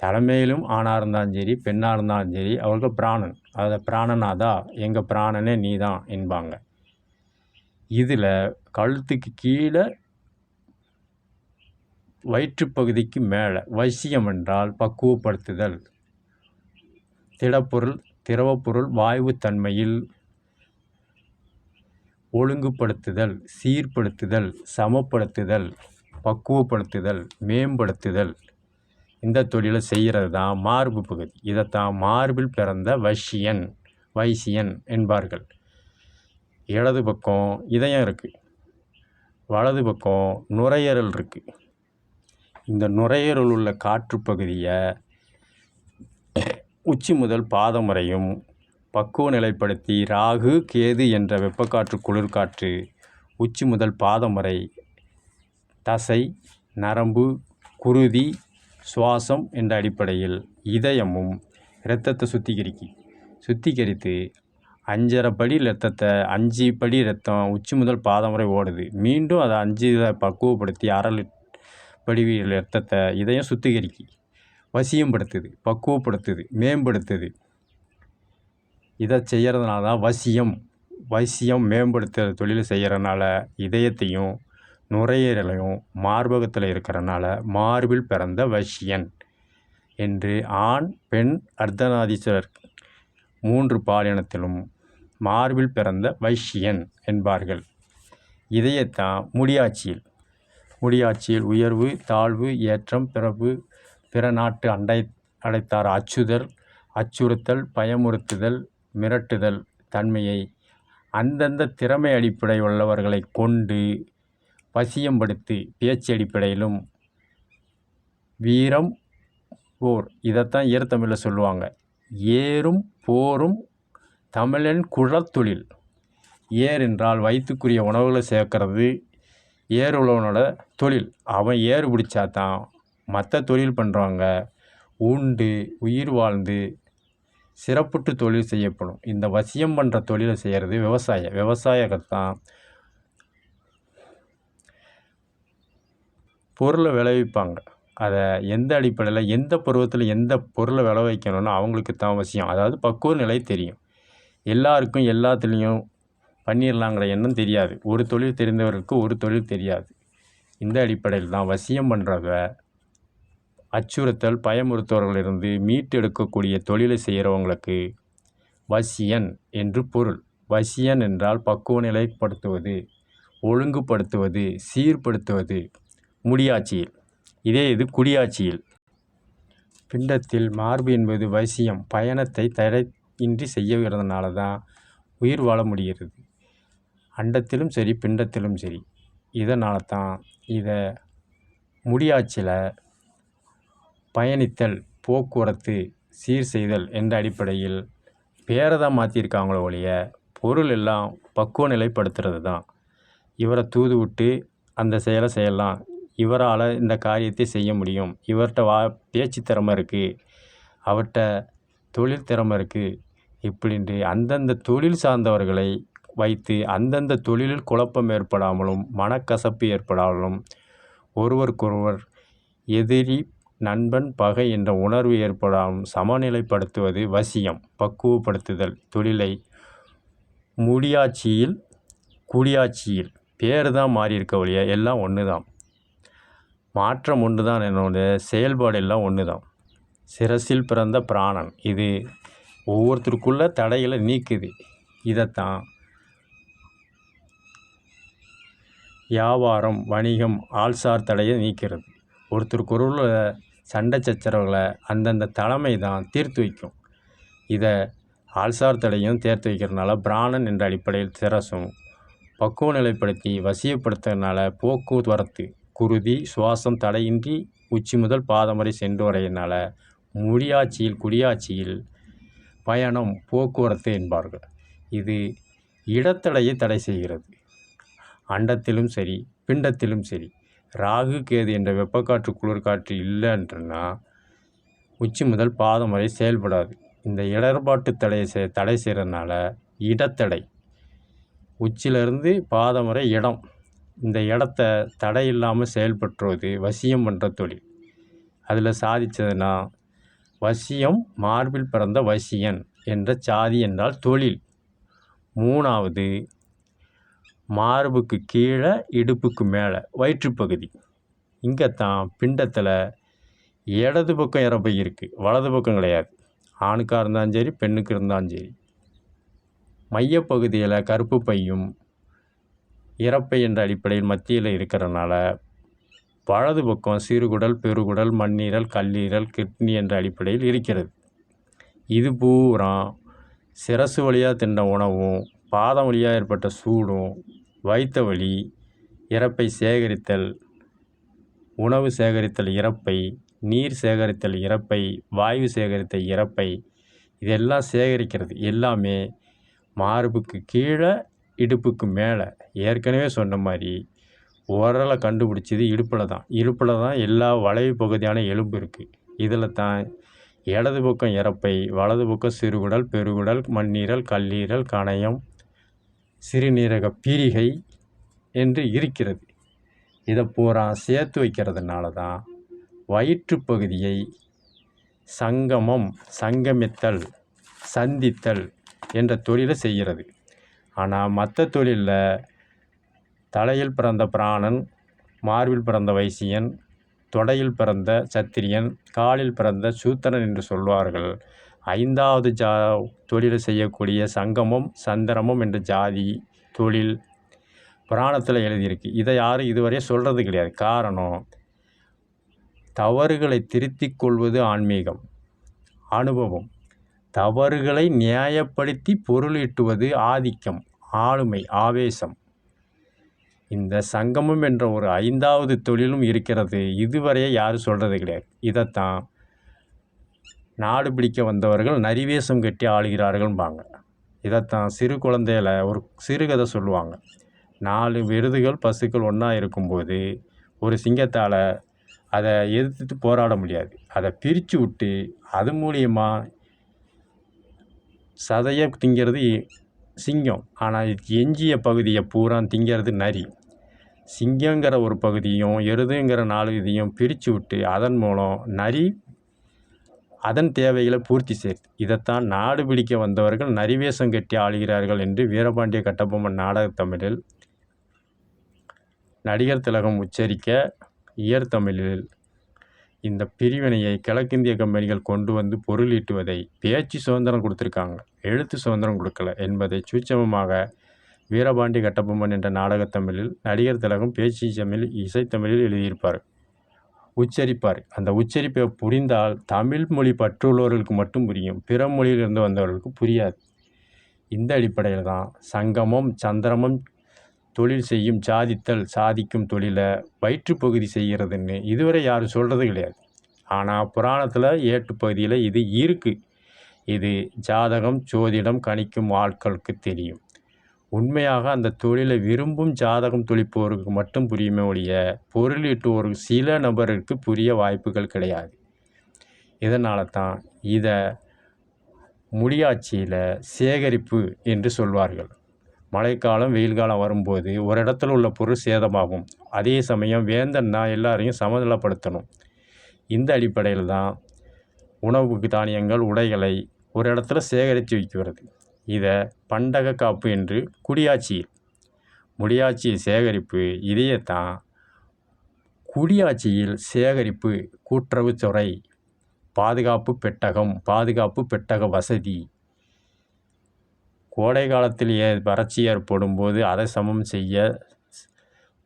தலைமையிலும் ஆணாக இருந்தாலும் சரி, பெண்ணாக இருந்தாலும் சரி, அவர்கள் பிராணன். அதை பிராணநாதா, எங்கள் பிராணனே நீ தான் என்பாங்க. இதில் கழுத்துக்கு கீழே வயிற்றுப்பகுதிக்கு மேலே வைசியம் என்றால் பக்குவப்படுத்துதல், திடப்பொருள், திரவப்பொருள், வாயு தன்மையில் ஒழுங்குபடுத்துதல், சீர்படுத்துதல், சமப்படுத்துதல், பக்குவப்படுத்துதல், மேம்படுத்துதல். இந்த தொழிலை செய்கிறது தான் மார்பு பகுதி. இதைத்தான் மார்பில் பிறந்த வைசியன் என்பார்கள். இடது பக்கம் இதயம் இருக்குது, வலது பக்கம் நுரையீரல் இருக்குது. இந்த நுரையீரல் உள்ள காற்று பகுதியை உச்சி முதல் பாதம் வரையும் பக்குவ நிலைப்படுத்தி ராகு கேது என்ற வெப்பக்காற்று குளிர்காற்று உச்சி முதல் பாதம் வரை தசை, நரம்பு, குருதி, சுவாசம் என்ற அடிப்படையில் இதயமும் இரத்தத்தை சுத்திகரித்து 5.5 படி இரத்தத்தை 5 படி இரத்தம் உச்சி முதல் பாதம் வரை ஓடுது. மீண்டும் அதை 5 பக்குவப்படுத்தி 1/2 படி இரத்தத்தை இதயம் வசியப்படுத்துது, பக்குவப்படுத்துது, மேம்படுத்துது. இதை செய்கிறதுனால தான் வசியம் மேம்படுத்துகிற தொழில் செய்கிறனால இதயத்தையும் நுரையீரலையும் மார்பகத்தில் இருக்கிறனால மார்பில் பிறந்த வசியன் என்று ஆண், பெண், அர்த்தநாதீஸ்வரர் 3 பாலினத்திலும் மார்பில் பிறந்த வைசியன் என்பார்கள். இதையத்தான் முடியாட்சியில் உயர்வு, தாழ்வு, ஏற்றம், பிற நாட்டு அடைத்தார் அச்சுறுத்தல், பயமுறுத்துதல், மிரட்டுதல் தன்மையை அந்தந்த திறமை அடிப்படை உள்ளவர்களை கொண்டு வசியப்படுத்தி பேச்சு அடிப்படையிலும் வீரம், போர் இதைத்தான் ஈரத்தமிழில் சொல்லுவாங்க. ஏறும் போரும் தமிழன் குழத்தொழில். ஏர் என்றால் வயிற்றுக்குரிய உணவுகளை சேர்க்கறது ஏர் உழவனோட தொழில். அவன் ஏறு பிடிச்சாதான் மற்ற தொழில் பண்ணுறவங்க உண்டு உயிர் வாழ்ந்து சிறப்புற்று தொழில் செய்யப்படும். இந்த வசியம் பண்ணுற தொழிலை செய்கிறது விவசாயத்தான் பொருளை விளைவிப்பாங்க. அதை எந்த அடிப்படையில் எந்த பருவத்தில் எந்த பொருளை விளைவிக்கணும்னு அவங்களுக்கு தான் அவசியம். அதாவது பக்குவ நிலை தெரியும். எல்லாருக்கும் எல்லாத்துலேயும் பண்ணிடலாங்கிற எண்ணம் தெரியாது. ஒரு தொழில் தெரிந்தவருக்கு ஒரு தொழில் தெரியாது. இந்த அடிப்படையில் தான் வசியம் பண்ணுறவ அச்சுறுத்தல், பயமுறுத்துவர்களிலிருந்து மீட்டெடுக்கக்கூடிய தொழிலை செய்கிறவங்களுக்கு வசியன் என்று பொருள். வசியன் என்றால் பக்குவ நிலைப்படுத்துவது, ஒழுங்குபடுத்துவது, சீர்படுத்துவது. முடியாட்சியில் இது குடியாட்சியில். பிண்டத்தில் மார்பு என்பது வசியம் பயணத்தை தடையின்றி செய்யறதுனால தான் உயிர் வாழ முடிகிறது. அண்டத்திலும் சரி பிண்டத்திலும் சரி. இதனால தான் இதை முடியாட்சியில் பயணித்தல், போக்குவரத்து, சீர் செய்தல் என்ற அடிப்படையில் பேரதான் மாற்றியிருக்காங்களோ ஒழிய பொருள் எல்லாம் பக்குவ நிலைப்படுத்துறது தான். இவரை தூது விட்டு அந்த செயலை செய்யலாம், இவரால் இந்த காரியத்தை செய்ய முடியும், இவர்கிட்ட பேச்சு திறமை இருக்குது, அவர்கிட்ட தொழில் திறமை இருக்குது இப்படின்ட்டு அந்தந்த தொழில் சார்ந்தவர்களை வைத்து அந்தந்த தொழிலில் குழப்பம் ஏற்படாமலும் மனக்கசப்பு ஏற்படாமலும் ஒருவருக்கொருவர் எதிரி, நண்பன், பகை என்ற உணர்வு ஏற்படாமல் சமநிலைப்படுத்துவது வசியம், பக்குவப்படுத்துதல் தொழிலை. முடியாட்சியில் குடியாட்சியில் பேர் தான் மாறி இருக்க ஒழிய எல்லாம் ஒன்று தான். மாற்றம் ஒன்று தான், என்னோட செயல்பாடு எல்லாம் ஒன்று தான். சிரசில் பிறந்த பிராணன் இது ஒவ்வொருத்தருக்குள்ள தடைகளை நீக்குது. இதைத்தான் வியாபாரம், வணிகம், ஆள்சார் தடையை நீக்கிறது. ஒருத்தருக்குள்ள சண்டை சச்சரவுகளை அந்தந்த தலைமை தான் தீர்த்து வைக்கும். இதை ஆள்சார் தடையும் தீர்த்து வைக்கிறதுனால பிராணன் என்ற அடிப்படையில் சிரசும் பக்குவ நிலைப்படுத்தி வசியப்படுத்துறதுனால போக்குவரத்து, குருதி, சுவாசம் தடையின்றி உச்சி முதல் பாதம் வரை சென்று வரையினால முடியாட்சியில் குடியாட்சியில் பயணம், போக்குவரத்து என்பார்கள். இது இடத்தடையை தடை செய்கிறது. அண்டத்திலும் சரி பிண்டத்திலும் சரி. ராகு கேது என்ற வெப்பக்காற்று குளிர்காற்று இல்லைன்றனா உச்சி முதல் பாதம் வரை செயல்படாது. இந்த இடர்பாட்டு தடை செய்கிறதுனால இடத்தடை, உச்சியிலிருந்து பாதம் வரை இடம், இந்த இடத்த தடை இல்லாமல் செயல்பற்றுவது வசியம் பண்ணுற தொழில். அதில் சாதித்ததுன்னா வசியம் மார்பில் பிறந்த வசியன் என்ற சாதி என்றால் தொழில். 3வது மார்புக்கு கீழே இடுப்புக்கு மேலே வயிற்றுப்பகுதி. இங்கே தான் பிண்டத்தில் இடது பக்கம் இறப்பை இருக்குது, வலது பக்கம் கிடையாது. ஆணுக்காக இருந்தாலும் சரி பெண்ணுக்கு இருந்தாலும் சரி. மையப்பகுதியில் கருப்பு பையும் இறப்பை என்ற அடிப்படையில் மத்தியில் இருக்கிறனால வலது பக்கம் சிறுகுடல், பெருகுடல், மண்ணீரல், கல்லீரல், கிட்னி என்ற அடிப்படையில் இருக்கிறது. இது பூரா சிரசு வழியாக தின்ற உணவும் பாதம் வழியாக ஏற்பட்ட சூடும் வயிற்று வலி இறப்பை சேகரித்தல், உணவு சேகரித்தல் இறப்பை, நீர் சேகரித்தல் இறப்பை, வாயு சேகரித்த இறப்பை, இதெல்லாம் சேகரிக்கிறது எல்லாமே மார்புக்கு கீழே இடுப்புக்கு மேலே. ஏற்கனவே சொன்ன மாதிரி உரலை கண்டுபிடிச்சது இடுப்பில் தான் எல்லா வளைவு பகுதியான எலும்பு இருக்குது. இதில் தான் இடது பக்கம் இறப்பை, வலது பக்கம் சிறுகுடல், பெருகுடல், மண்ணீரல், கல்லீரல், கணையம், சிறுநீரக பீரிகை என்று இருக்கிறது. இதை பூரா சேர்த்து வைக்கிறதுனால தான் வயிற்று பகுதியை சங்கமித்தல், சந்தித்தல் என்ற தொழிலை செய்கிறது. ஆனால் மற்ற தொழிலில் தலையில் பிறந்த பிராணன், மார்பில் பிறந்த வைசியன், தொடையில் பிறந்த சத்திரியன், காலில் பிறந்த சூத்திரன் என்று சொல்வார்கள். 5வது தொழிலை செய்யக்கூடிய சங்கமம், சந்திரமம் என்ற ஜாதி தொழில் புராணத்தில் எழுதியிருக்கு. இதை யாரும் இதுவரை சொல்கிறது கிடையாது. காரணம், தவறுகளை திருத்திக் கொள்வது ஆன்மீகம், அனுபவம். தவறுகளை நியாயப்படுத்தி பொருளீட்டுவது ஆதிக்கம், ஆளுமை, ஆவேசம். இந்த சங்கமம் என்ற ஒரு 5வது தொழிலும் இருக்கிறது. இதுவரையே யாரும் சொல்கிறது கிடையாது. இதைத்தான் நாடு பிடிக்க வந்தவர்கள் நரிவேஷம் கட்டி ஆளுகிறார்கள்பாங்க. இதைத்தான் சிறு குழந்தையில ஒரு சிறுகதை சொல்லுவாங்க. 4 எருதுகள் பசுக்கள் ஒன்றா இருக்கும்போது ஒரு சிங்கத்தால் அதை எதிர்த்து போராட முடியாது. அதை பிரித்து விட்டு அது மூலியமாக சதையை திங்கிறது சிங்கம். ஆனால் எஞ்சிய பகுதியை பூரா திங்கிறது நரி. சிங்கங்கிற ஒரு பகுதியும் எருதுங்கிற 4 இதையும் பிரித்து விட்டு அதன் மூலம் நரி அதன் தேவைகளை பூர்த்தி செய்யுது. இதைத்தான் நாடு பிடிக்க வந்தவர்கள் நரிவேஷம் கட்டி ஆளுகிறார்கள் என்று வீரபாண்டிய கட்டபொம்மன் நாடகத்தமிழில் நடிகர் திலகம் உச்சரிக்க, இயற்தமிழில் இந்த பிரிவினையை கிழக்கிந்திய கம்பெனிகள் கொண்டு வந்து பொருளீட்டுவதை பேச்சு சுதந்திரம் கொடுத்துருக்காங்க, எழுத்து சுதந்திரம் கொடுக்கல என்பதை சூட்சமமாக வீரபாண்டி கட்டபொம்மன் என்ற நாடகத்தமிழில் நடிகர் திலகம் பேச்சு தமிழ், இசைத்தமிழில் எழுதியிருப்பார், உச்சரிப்பார். அந்த உச்சரிப்பை புரிந்தால் தமிழ் மொழி பற்றுள்ளவர்களுக்கு மட்டும் புரியும், பிற மொழியிலிருந்து வந்தவர்களுக்கு புரியாது. இந்த அடிப்படையில் தான் சங்கமம், சந்திரமம் தொழில் செய்யும் சாதிக்கும் தொழிலை வயிற்றுப்பகுதி செய்கிறதுன்னு இதுவரை யாரும் சொல்கிறது கிடையாது. ஆனால் புராணத்தில் ஏட்டு பகுதியில் இது இருக்குது. இது ஜாதகம், ஜோதிடம் கணிக்கும் ஆட்களுக்கு தெரியும். உண்மையாக அந்த தொழிலை விரும்பும் ஜாதகம் தொழிப்போருக்கு மட்டும் புரியுமே ஒழிய பொருளீட்டுவோருக்கு சில நபருக்கு புரிய வாய்ப்புகள் கிடையாது. இதனால தான் இதை முடியாட்சியில் சேகரிப்பு என்று சொல்வார்கள். மழைக்காலம், வெயில் காலம் வரும்போது ஒரு இடத்துல உள்ள பொருள் சேதமாகும். அதே சமயம் வேந்தன்னா எல்லாரையும் சமநிலைப்படுத்தணும். இந்த அடிப்படையில் தான் உணவு தானியங்கள், உடைகளை ஒரு இடத்துல சேகரித்து வைக்கிறது. இதை பண்டக காப்பு என்று குடியாட்சியில், முடியாட்சியில் சேகரிப்பு. இதையத்தான் குடியாட்சியில் சேகரிப்பு, கூட்டுறவுத்துறை, பாதுகாப்பு பெட்டகம், பாதுகாப்பு பெட்டக வசதி. கோடை காலத்தில் வறட்சி ஏற்படும் போது அதை சமம் செய்ய,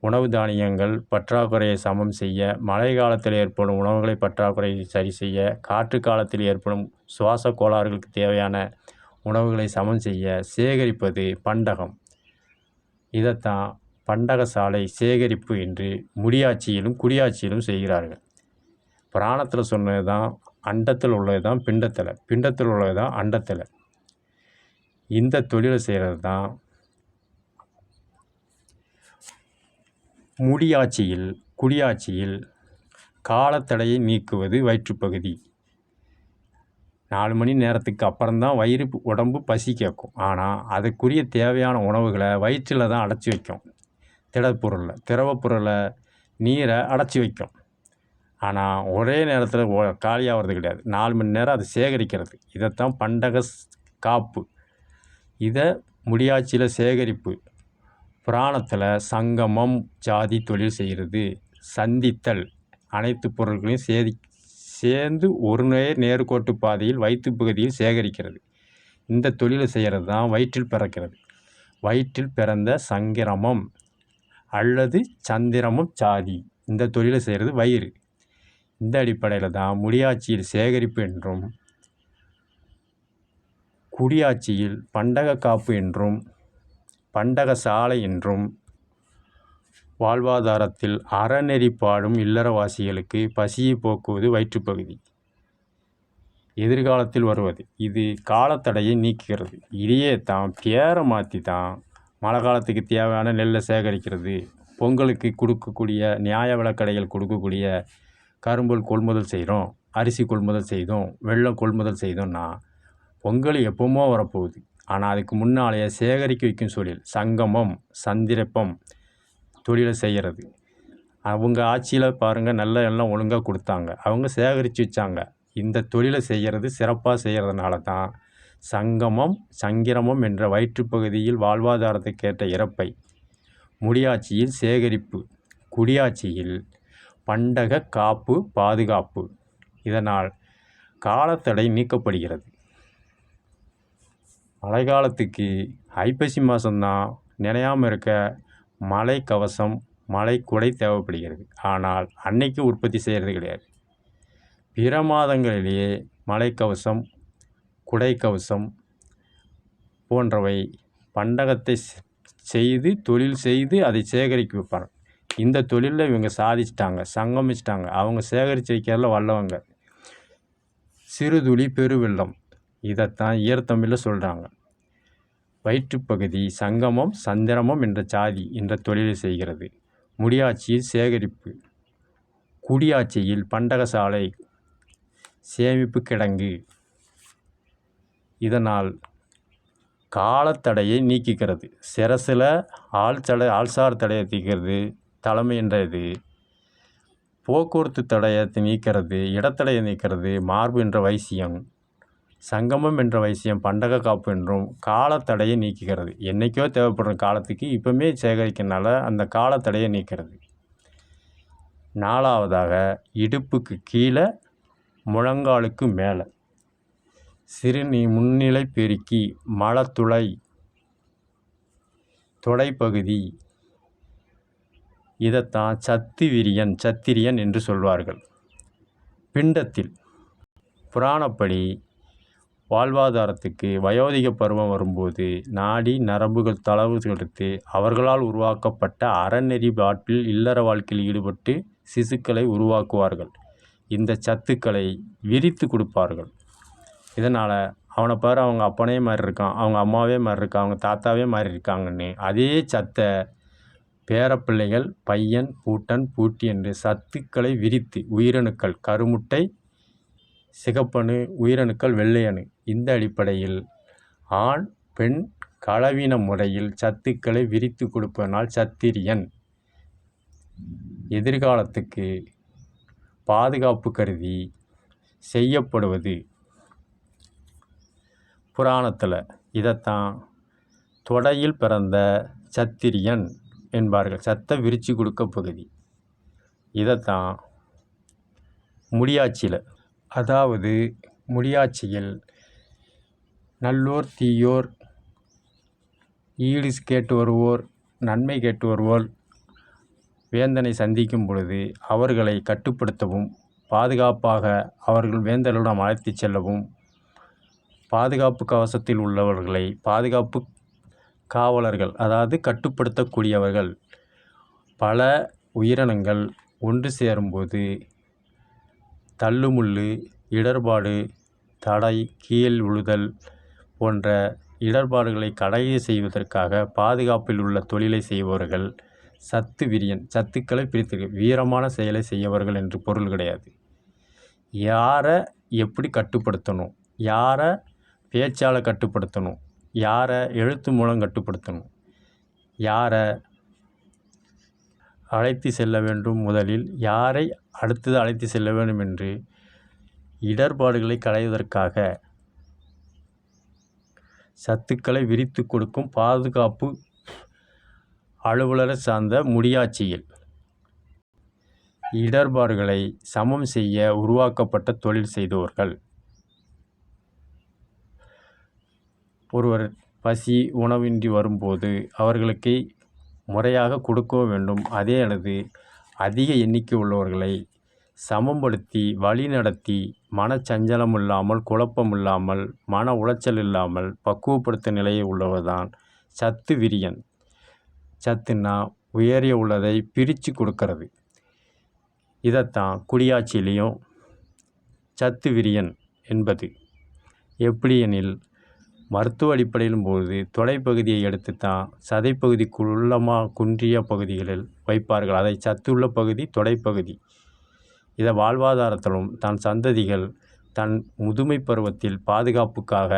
உணவு தானியங்கள் பற்றாக்குறையை சமம் செய்ய, மழை காலத்தில் ஏற்படும் உணவுகளை பற்றாக்குறையை சரி செய்ய, காற்று காலத்தில் ஏற்படும் சுவாச கோளாறுகளுக்கு தேவையான உணவுகளை சமன் செய்ய சேகரிப்பது பண்டகம். இதைத்தான் பண்டகசாலை சேகரிப்பு என்று முடியாட்சியிலும் குடியாட்சியிலும் செய்கிறார்கள். புராணத்தில் சொன்னது தான் அண்டத்தில் உள்ளது தான் பிண்டத்தில், பிண்டத்தில் உள்ளது தான் அண்டத்தில். இந்த தொழிலை செய்கிறது தான் முடியாட்சியில். குடியாட்சியில் காலத்தடையை நீக்குவது வயிற்றுப்பகுதி. 4 மணி நேரத்துக்கு அப்புறம்தான் உடம்பு பசி கேட்கும். ஆனால் அதுக்குரிய தேவையான உணவுகளை வயிற்றில் தான் அடைச்சி வைக்கும். திரவப்பொருளை நீரை அடைச்சி வைக்கும். ஆனால் ஒரே நேரத்தில் காலியாகிறது கிடையாது. 4 மணி நேரம் அதை சேகரிக்கிறது. இதைத்தான் பண்டக காப்பு. இதை முடியாட்சியில் சேகரிப்பு. புராணத்தில் சங்கமம் ஜாதி தொழில் செய்கிறது. சந்தித்தல், அனைத்து பொருட்களையும் சேர்ந்து ஒரு நேர்கோட்டு பாதையில் வயிற்று பகுதியில் சேகரிக்கிறது. இந்த தொழிலை செய்கிறது தான் வயிற்றில் பிறக்கிறது. வயிற்றில் பிறந்த சங்கிரமம் அல்லது சந்திரமம் ஜாதி. இந்த தொழிலை செய்கிறது வயிறு. இந்த அடிப்படையில் தான் முடியாட்சியில் சேகரிப்பு என்றும், குடியாட்சியில் பண்டக காப்பு என்றும், பண்டக சாலை என்றும், வாழ்வாதாரத்தில் அறநெறி பாடும் இல்லறவாசிகளுக்கு பசியை போக்குவது வயிற்றுப்பகுதி எதிர்காலத்தில் வருவது. இது காலத்தடையை நீக்குகிறது. இதையே தான் பேரை மாற்றி தான் மழை காலத்துக்கு தேவையான நெல்லை சேகரிக்கிறது, பொங்கலுக்கு கொடுக்கக்கூடிய நியாய விலைக்கடைகள் கொடுக்கக்கூடிய கரும்புல் கொள்முதல் செய்கிறோம், அரிசி கொள்முதல் செய்தோம், வெல்லம் கொள்முதல் செய்தோம்னா பொங்கல் எப்போமோ வரப்போகுது. ஆனால் அதுக்கு முன்னாலேயே சேகரிக்க வைக்கும் தொழில் சங்கமம், சந்திரப்பம் தொழிலை செய்கிறது. அவங்க ஆட்சியில் பாருங்கள், நல்ல எல்லாம் ஒழுங்காக கொடுத்தாங்க, அவங்க சேகரித்து வச்சாங்க. இந்த தொழிலை செய்கிறது சிறப்பாக செய்கிறதுனால தான் சங்கமம், சங்கிரமம் என்ற வயிற்றுப்பகுதியில் வாழ்வாதாரத்துக்கேற்ற இறப்பை, முடியாட்சியில் சேகரிப்பு, குடியாட்சியில் பண்டக காப்பு, பாதுகாப்பு. இதனால் காலத்தடை நீக்கப்படுகிறது. மழை காலத்துக்கு ஐப்பசி மாதம்தான் நினையாமல் இருக்க மழை கவசம், மழை குடை தேவைப்படுகிறது. ஆனால் அன்னைக்கு உற்பத்தி செய்கிறது கிடையாது. பிற மாதங்களிலேயே மழை கவசம், குடை கவசம் போன்றவை பண்டகத்தை செய்து தொழில் செய்து அதை சேகரிக்க வைப்பாங்க. இந்த தொழிலில் இவங்க சாதிச்சிட்டாங்க, சங்கமிச்சிட்டாங்க. அவங்க சேகரித்து வைக்கிறதுல வல்லவங்க. சிறுதுளி பெருவெள்ளம், இதைத்தான் ஈரத்தமிழில் சொல்கிறாங்க. வயிற்றுப்பகுதி சங்கமம், சந்திரமம் என்ற சாதி என்ற தொழிலை செய்கிறது. முடியாட்சியில் சேகரிப்பு, குடியாட்சியில் பண்டகசாலை, சேமிப்பு கிடங்கு. இதனால் காலத்தடையை நீக்குகிறது. சிரசில் ஆள்சார் தடையை தீர்க்கிறது தலைமை என்ற இது. போக்குவரத்து தடையத்தை நீக்கிறது, இடத்தடையை நீக்கிறது மார்பு என்ற வைசியம். சங்கமம் என்ற வைசியம் பண்டக காப்பு என்றும் காலத்தடையை நீக்குகிறது. என்றைக்கோ தேவைப்படுற காலத்துக்கு இப்போமே சேகரிக்கிறதுனால அந்த காலத்தடையை நீக்கிறது. 4வதாக இடுப்புக்கு கீழே முழங்காலுக்கு மேலே முன்னிலை பெருக்கி, மலத்துளை, தொடைப்பகுதி. இதைத்தான் சத்திரியன் என்று சொல்வார்கள். பிண்டத்தில் புராணப்படி வாழ்வாதாரத்துக்கு வயோதிக பருவம் வரும்போது நாடி நரம்புகள் தளர்வுகளுக்கு அவர்களால் உருவாக்கப்பட்ட அறநெறி பாட்டில் இல்லற வாழ்க்கையில் ஈடுபட்டு சிசுக்களை உருவாக்குவார்கள். இந்த சத்துக்களை விரித்து கொடுப்பார்கள். இதனால் அவனை பாரு, அவங்க அப்பனே மாதிரி இருக்கான், அவங்க அம்மாவே மாதிரி இருக்கான், அவங்க தாத்தாவே மாதிரி இருக்காங்கன்னு அதே சத்தை பேரப்பிள்ளைகள் பையன், பூட்டன், பூட்டி என்று சத்துக்களை விரித்து உயிரணுக்கள் கருமுட்டை சிகப்பணு, உயிரணுக்கள் வெள்ளையணு, இந்த அடிப்படையில் ஆண் பெண் கலவின முறையில் சத்துக்களை விரித்து கொடுப்பதனால் சத்திரியன். எதிர்காலத்துக்கு பாதுகாப்பு கருதி செய்யப்படுவது புராணத்தில். இதைத்தான் தொடையில் பிறந்த சத்திரியன் என்பார்கள். சத்தை விரித்து கொடுக்க பகுதி. இதைத்தான் முடியாட்சியில், அதாவது முடியாட்சியில் நல்லோர் தீயோர், ஈடு கேட்டு வருவோர், நன்மை கேட்டு வருவோர் வேந்தனை சந்திக்கும் பொழுது அவர்களை கட்டுப்படுத்தவும், பாதுகாப்பாக அவர்கள் வேந்தர்களிடம் அழைத்து செல்லவும், பாதுகாப்பு கவசத்தில் உள்ளவர்களை பாதுகாப்பு காவலர்கள், அதாவது கட்டுப்படுத்தக்கூடியவர்கள். பல உயிரினங்கள் ஒன்று சேரும்போது தள்ளுமுள்ளு, இடர்பாடு, தடை, கீழ் விழுதல் போன்ற இடர்பாடுகளை கடையை செய்வதற்காக பாதுகாப்பில் உள்ள தொழிலை செய்பவர்கள் சத்துக்களை பிரித்து வீரமான செயலை செய்யவர்கள் என்று பொருள் கிடையாது. யாரை எப்படி கட்டுப்படுத்தணும், யாரை பேச்சால் கட்டுப்படுத்தணும், யாரை எழுத்து மூலம் கட்டுப்படுத்தணும், யாரை அழைத்து செல்ல வேண்டும், முதலில் யாரை அடுத்தது அழைத்து செல்ல வேண்டும் என்று இடர்பாடுகளை களைவதற்காக சத்துக்களை விரித்து கொடுக்கும் பாதுகாப்பு அலுவலரை சார்ந்த முடியாட்சியில் இடர்பாடுகளை சமம் செய்ய உருவாக்கப்பட்ட தொழில் செய்தவர்கள். ஒருவர் பசி உணவின்றி வரும்போது அவர்களுக்கு முறையாக கொடுக்க வேண்டும். அதே அளவு அதிக எண்ணிக்கை உள்ளவர்களை சமப்படுத்தி வழிநடத்தி மனச்சஞ்சலம் இல்லாமல், குழப்பம் இல்லாமல், மன உளைச்சல் இல்லாமல் பக்குவப்படுத்த நிலையை உள்ளவர்தான் சத்து விரியன். சத்துன்னா உயரிய உள்ளதை பிரித்து கொடுக்கறது. இதைத்தான் குடியாட்சியிலையும் சத்து விரியன் என்பது. எப்படி எனில், மருத்துவ அடிப்படையிலும் போது தொடைப்பகுதியை எடுத்து தான் சதைப்பகுதிக்குள்ளமாக குன்றிய பகுதிகளில் வைப்பார்கள். அதை சத்துள்ள பகுதி தொடைப்பகுதி. இதை வாழ்வாதாரத்திலும் தன் சந்ததிகள் தன் முதுமை பருவத்தில் பாதுகாப்புக்காக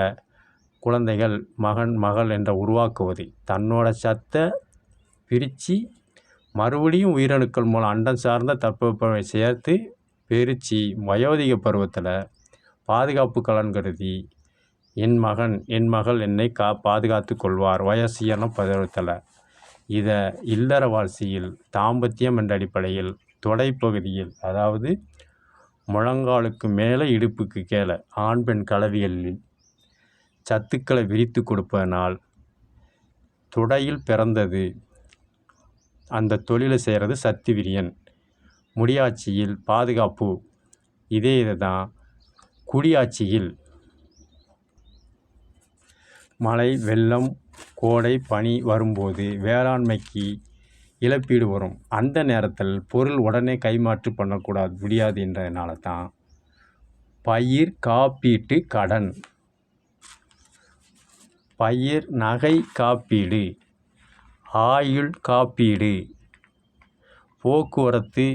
குழந்தைகள் மகன் மகள் என்ற உருவாக்குவது, தன்னோட சத்தை பிரித்து மறுபடியும் உயிரணுக்கள் மூலம் அண்டம் சார்ந்த தட்பவெப்பநிலை சேர்த்து பிரித்து வயோதிக பருவத்தில் பாதுகாப்பு கலன் கருதி என் மகன் என் மகள் என்னை பாதுகாத்து கொள்வார் வயசியான பருவத்தில். இதை இல்லற வாழ்க்கையில் தாம்பத்தியம் என்ற அடிப்படையில் தொடைப்பகுதியில், அதாவது முழங்காலுக்கு மேலே இடுப்புக்கு கீழே ஆண் பெண் கலவிகளில் சத்துக்களை விரித்து கொடுப்பதனால் தொடையில் பிறந்தது. அந்த தொழிலை செய்கிறது சத்து விரியன். முடியாட்சியில் பாதுகாப்பு. இதே தான் குடியாட்சியில் மழை வெள்ளம் கோடை பனி வரும்போது வேளாண்மைக்கு இழப்பீடு வரும். அந்த நேரத்தில் பொருள் உடனே கைமாற்று பண்ணக்கூடாது முடியாது என்றதுனால தான் பயிர் காப்பீட்டு கடன், பயிர் நகை காப்பீடு, ஆயுள் காப்பீடு, போக்குவரத்து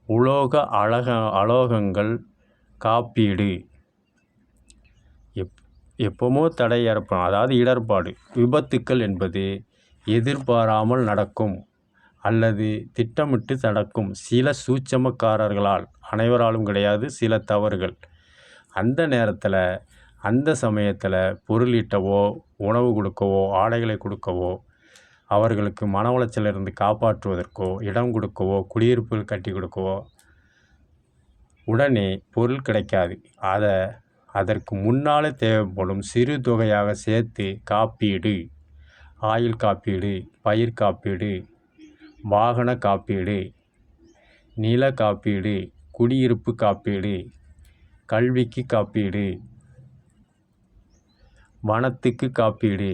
உலோக அலோகங்கள் காப்பீடு, எப்போமோ தடை ஏற்படும், அதாவது இடர்பாடு, விபத்துக்கள் என்பது எதிர்பாராமல் நடக்கும் அல்லது திட்டமிட்டு நடக்கும் சில சூட்சமக்காரர்களால், அனைவராலும் கிடையாது, சில தவறுகள். அந்த நேரத்தில் அந்த சமயத்தில் பொருளீட்டவோ உணவு கொடுக்கவோ ஆடைகளை கொடுக்கவோ அவர்களுக்கு மன உளைச்சலிருந்து காப்பாற்றுவதற்கோ இடம் கொடுக்கவோ குடியிருப்புகள் கட்டி கொடுக்கவோ உடனே பொருள் கிடைக்காது. அதற்கு முன்னாலே தேவைப்படும் சிறு தொகையாக சேர்த்து காப்பீடு, ஆயுள் காப்பீடு, பயிர் காப்பீடு, வாகன காப்பீடு, நில காப்பீடு, குடியிருப்பு காப்பீடு, கல்விக்கு காப்பீடு, வனத்துக்கு காப்பீடு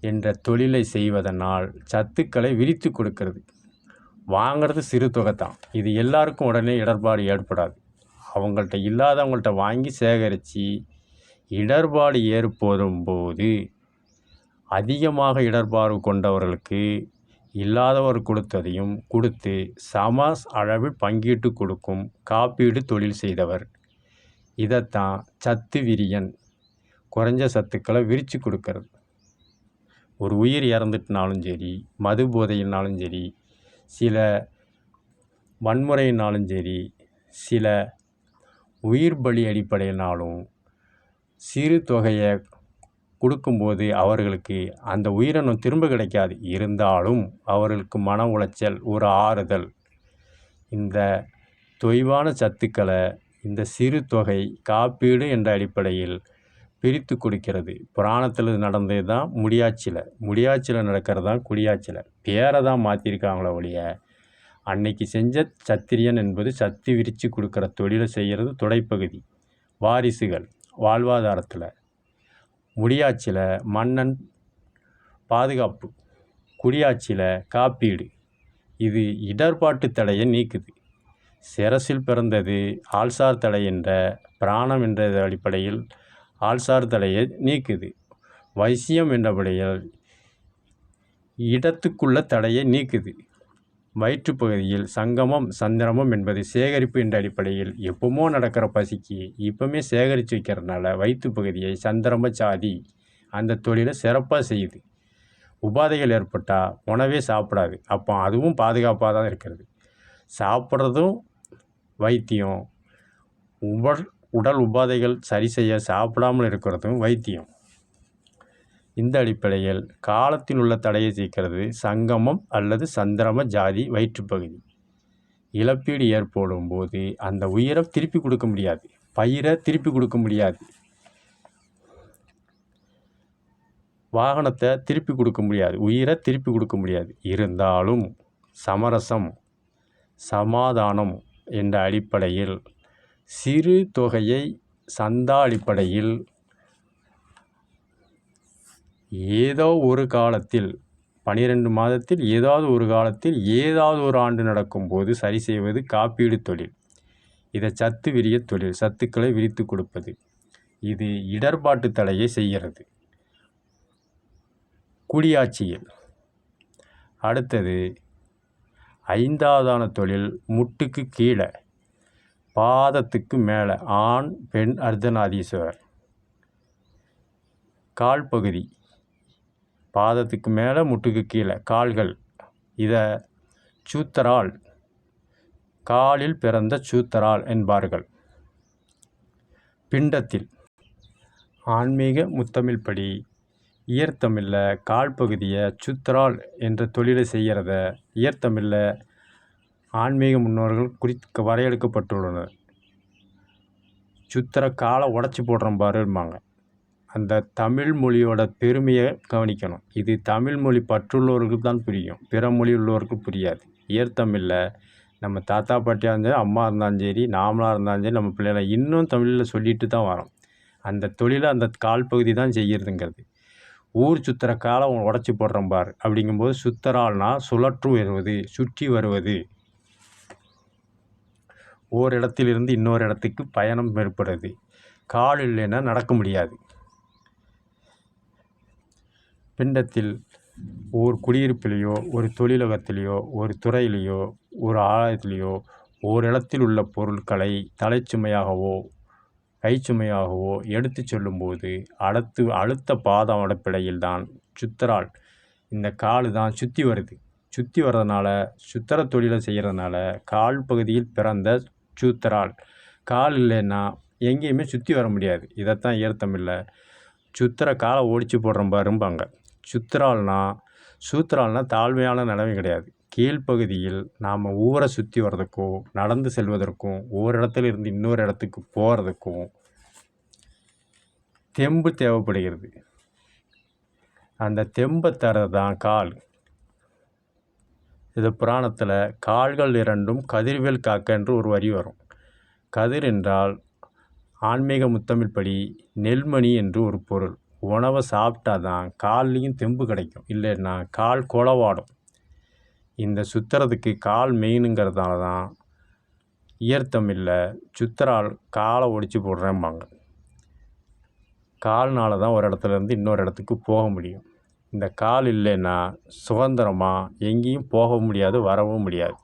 என்ற தொழிலை செய்வதனால் சத்துக்களை விரித்து கொடுக்கிறது. வாங்கிறது சிறு தொகை தான். இது எல்லாருக்கும் உடனே இடர்பாடு ஏற்படாது. அவங்கள்ட்ட இல்லாதவங்கள்ட்ட வாங்கி சேகரித்து இடர்பாடு ஏற்படும் போது அதிகமாக இடர்பாடு கொண்டவர்களுக்கு இல்லாதவர் கொடுத்ததையும் கொடுத்து சம அளவில் பங்கீட்டு கொடுக்கும் காப்பீடு தொழில் செய்தவர். இதைத்தான் சத்து விரியன், குறைஞ்ச சத்துக்களை விரித்து கொடுக்கறது. ஒரு உயிர் இறந்துட்டுனாலும் சரி, மது போதையினாலும் சரி, சில வன்முறையினாலும் சரி, சில உயிர் பலி அடிப்படையினாலும் சிறு தொகையை கொடுக்கும்போது அவர்களுக்கு அந்த உயிரினம் திரும்ப கிடைக்காது. இருந்தாலும் அவர்களுக்கு மன உளைச்சல், ஒரு ஆறுதல். இந்த தொய்வான சத்துக்களை இந்த சிறு தொகை காப்பீடு என்ற அடிப்படையில் பிரித்து கொடுக்கிறது. புராணத்தில் நடந்தது தான் முடியாட்சியில் நடக்கிறது தான் குடியாட்சியில். பேரை தான் மாற்றிருக்காங்களே ஒழிய அன்னைக்கு செஞ்ச சத்திரியன் என்பது சத்து விரித்து கொடுக்குற தொழிலை செய்கிறது தொடைப்பகுதி. வாரிசுகள் வாழ்வாதாரத்தில், முடியாட்சியில் மன்னன் பாதுகாப்பு, குடியாட்சியில் காப்பீடு. இது இடர்பாட்டு தடையை நீக்குது. சிரசில் பிறந்தது ஆள்சார் தடை என்ற பிராணம் என்ற அடிப்படையில் ஆள்சார் தடையை நீக்குது. வைசியம் என்றபடியால் இடத்துக்குள்ள தடையை நீக்குது. வயிற்றுப்பகுதியில் சங்கமம் சந்திரமம் என்பது சேகரிப்பு என்ற அடிப்படையில் எப்பவுமோ நடக்கிற பசிக்கு இப்போமே சேகரித்து வைக்கிறதுனால வயிற்று பகுதியை சந்திரம சாதி அந்த தொழிலை சிறப்பாக செய்யுது. உபாதைகள் ஏற்பட்டால் உணவே சாப்பிடாது. அப்போ அதுவும் பாதுகாப்பாக தான் இருக்கிறது. சாப்பிட்றதும் வைத்தியம், உடல் உபாதைகள் சரி செய்ய சாப்பிடாமல் இருக்கிறதும் வைத்தியம். இந்த அடிப்படையில் காலத்தில் உள்ள தடையை தீர்க்கிறது சங்கமம் அல்லது சந்திரம ஜாதி வயிற்றுப்பகுதி. இழப்பீடு ஏற்படும் போது அந்த உயிரை திருப்பி கொடுக்க முடியாது, பயிரை திருப்பி கொடுக்க முடியாது, வாகனத்தை திருப்பி கொடுக்க முடியாது, உயிரை திருப்பி கொடுக்க முடியாது. இருந்தாலும் சமரசம் சமாதானம் என்ற அடிப்படையில் சிறு தொகையை சந்தா அடிப்படையில் ஏதோ ஒரு காலத்தில் 12 மாதத்தில் ஏதாவது ஒரு காலத்தில் ஏதாவது ஒரு ஆண்டு நடக்கும்போது சரி செய்வது காப்பீடு தொழில். இதை சத்து விரிய தொழில், சத்துக்களை விரித்து கொடுப்பது. இது இடர்பாட்டு தடையை செய்கிறது. குடியாட்சியில் அடுத்தது 5வதான தொழில் முட்டுக்கு கீழே பாதத்துக்கு மேலே ஆண் பெண் அர்த்தநாதீஸ்வரர். கால் பகுதி பாதத்துக்கு மேலே முட்டுக்கு கீழே கால்கள், இதை சூத்தரால், காலில் பிறந்த சூத்தரால் என்பார்கள். பிண்டத்தில் ஆன்மீக முத்தமிழ் படி இயற்தமிழில் கால் பகுதியை சூத்தரால் என்ற தொழிலை செய்கிறத இயற்தமிழில் ஆன்மீக முன்னோர்கள் வரையறுக்கப்பட்டுள்ளனர். சுத்திர காலை உடச்சி போடுறோம் பாருமாங்க. அந்த தமிழ் மொழியோட பெருமையை கவனிக்கணும். இது தமிழ் மொழி பற்றுள்ளவர்களுக்கு தான் புரியும், பிற மொழி உள்ளவருக்கு புரியாது. இயற்தமிழில் நம்ம தாத்தா பாட்டியாக இருந்தாலும், அம்மா இருந்தாலும் சரி, நாமளாக இருந்தாலும் சரி, நம்ம பிள்ளைகளை இன்னும் தமிழில் சொல்லிட்டு தான் வரோம். அந்த தொழிலை அந்த கால் பகுதி தான் செய்கிறதுங்கிறது. ஊர் சுத்துற காலை உடச்சி போடுறோம் பார் அப்படிங்கும்போது சுத்தரால்னா சுழற்று வருவது, சுற்றி வருவது, ஓர் இடத்திலிருந்து இன்னொரு இடத்துக்கு பயணம் ஏற்படுது. கால் இல்லைன்னா நடக்க முடியாது. பிண்டத்தில் ஒரு குடியிருப்பிலேயோ, ஒரு தொழிலகத்திலேயோ, ஒரு துறையிலேயோ, ஒரு ஆலயத்திலேயோ ஓர் இடத்தில் உள்ள பொருட்களை தலைச்சுமையாகவோ கைச்சுமையாகவோ எடுத்து செல்லும்போது அடுத்த பாதம் அடிப்படையில் தான் சுத்தரால் இந்த கால் தான் சுற்றி வருது. சுற்றி வர்றதுனால சுத்தர தொழிலை செய்கிறதுனால கால் பகுதியில் பிறந்த சூத்தரால். கால் இல்லைன்னா எங்கேயுமே சுற்றி வர முடியாது. இதைத்தான் இயற்தமிழில் சுத்திர காலை ஓடிச்சு போடுறோம் பாரும்பாங்க. சூத்திரால்னா தாழ்மையான நிலைமை கிடையாது. கீழ்ப்பகுதியில் நாம் ஊரை சுற்றி வர்றதுக்கோ, நடந்து செல்வதற்கும், ஒரு இடத்துல இருந்து இன்னொரு இடத்துக்கு போகிறதுக்கும் தெம்பு தேவைப்படுகிறது. அந்த தெம்பை தரது தான் கால். இது புராணத்தில் கால்கள் இரண்டும் கதிர்வேல் காக்க என்று ஒரு வரி வரும். கதிர் என்றால் ஆன்மீக முத்தமிழ் படி நெல்மணி என்று ஒரு பொருள். உணவை சாப்பிட்டா தான் கால்லையும் தெம்பு கிடைக்கும், இல்லைன்னா கால் குளவாடும். இந்த சுத்துறதுக்கு கால் மெயினுங்கிறதுனால தான் இயற்தமிழில் சுத்தரால் காலை ஒடிச்சு போடுறேம்பாங்க. கால்னால தான் ஒரு இடத்துலேருந்து இன்னொரு இடத்துக்கு போக முடியும். இந்த கால் இல்லைன்னா சுதந்திரமாக எங்கேயும் போக முடியாது, வரவும் முடியாது.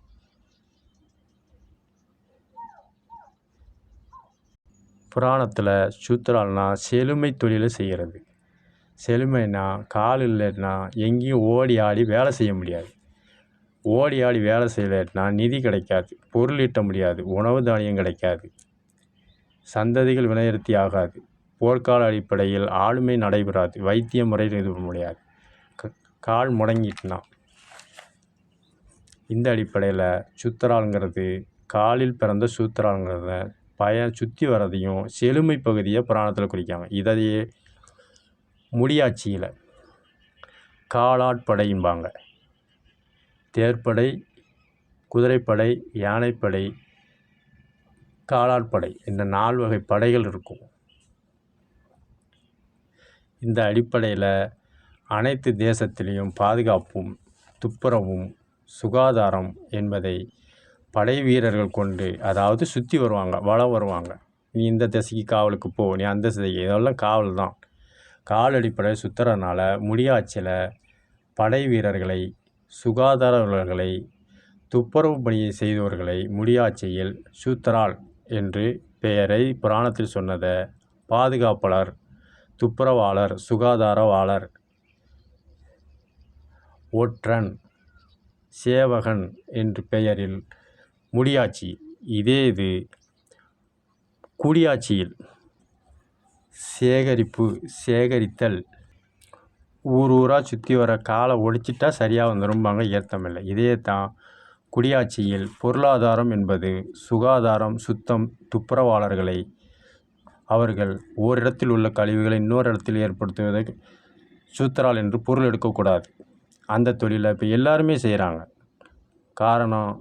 புராணத்தில் சூத்திரால்னா செழுமை தொழிலை செய்கிறது. செழுமைனா கால் இல்லைன்னா எங்கேயும் ஓடி ஆடி வேலை செய்ய முடியாது. ஓடி ஆடி வேலை செய்யலைன்னா நிதி கிடைக்காது, பொருள் ஈட்ட முடியாது, உணவு தானியம் கிடைக்காது, சந்ததிகள் வினைநிறுத்தி ஆகாது, போர்க்கால அடிப்படையில் ஆளுமை நடைபெறாது, வைத்திய முறையில் இது முடியாது. கால் முடங்கிட்டுனா இந்த அடிப்படையில் சுத்தரால்ங்கிறது காலில் பிறந்த சூத்திரால்ங்கிறத சுற்றி வர்றதையும் செழுமை பகுதியை புராணத்தில் குறிக்காங்க. இதையே முடியாட்சியில் காலாட்படையும்பாங்க. தேர்ப்படை, குதிரைப்படை, யானைப்படை, காலாட்படை, இந்த 4 வகை படைகள் இருக்கும். இந்த அடிப்படையில் அனைத்து தேசத்திலையும் பாதுகாப்பும் துப்புரவும் சுகாதாரம் என்பதை படை வீரர்கள் கொண்டு, அதாவது சுற்றி வருவாங்க, வளம் வருவாங்க. நீ இந்த திசைக்கு காவலுக்கு போ, நீ அந்த திசைக்கு, இதெல்லாம் காவல் தான். கால் அடிப்படையில் சுற்றுறதுனால முடியாட்சியில் படை வீரர்களை, சுகாதார வீரர்களை, துப்புரவு பணியை செய்தவர்களை முடியாட்சியில் சூத்தரால் என்று பெயரை புராணத்தில் சொன்னதை பாதுகாப்பாளர், துப்புரவாளர், சுகாதாரவாளர், ஒற்றன், சேவகன் என்று பெயரில் முடியாட்சி. இதே இது குடியாட்சியில் சேகரித்தல், ஊராக சுற்றி வர காலை ஒடிச்சிட்டா சரியாக வந்துரும்பாங்க இயற்தமில்லை. இதே தான் குடியாட்சியில் பொருளாதாரம் என்பது சுகாதாரம், சுத்தம், துப்புரவாளர்களை அவர்கள் ஓரிடத்தில் உள்ள கழிவுகளை இன்னொரு இடத்தில் ஏற்படுத்துவதை சூத்திரால் என்று பொருள் எடுக்கக்கூடாது. அந்த தொழிலை இப்போ எல்லாருமே செய்கிறாங்க. காரணம்,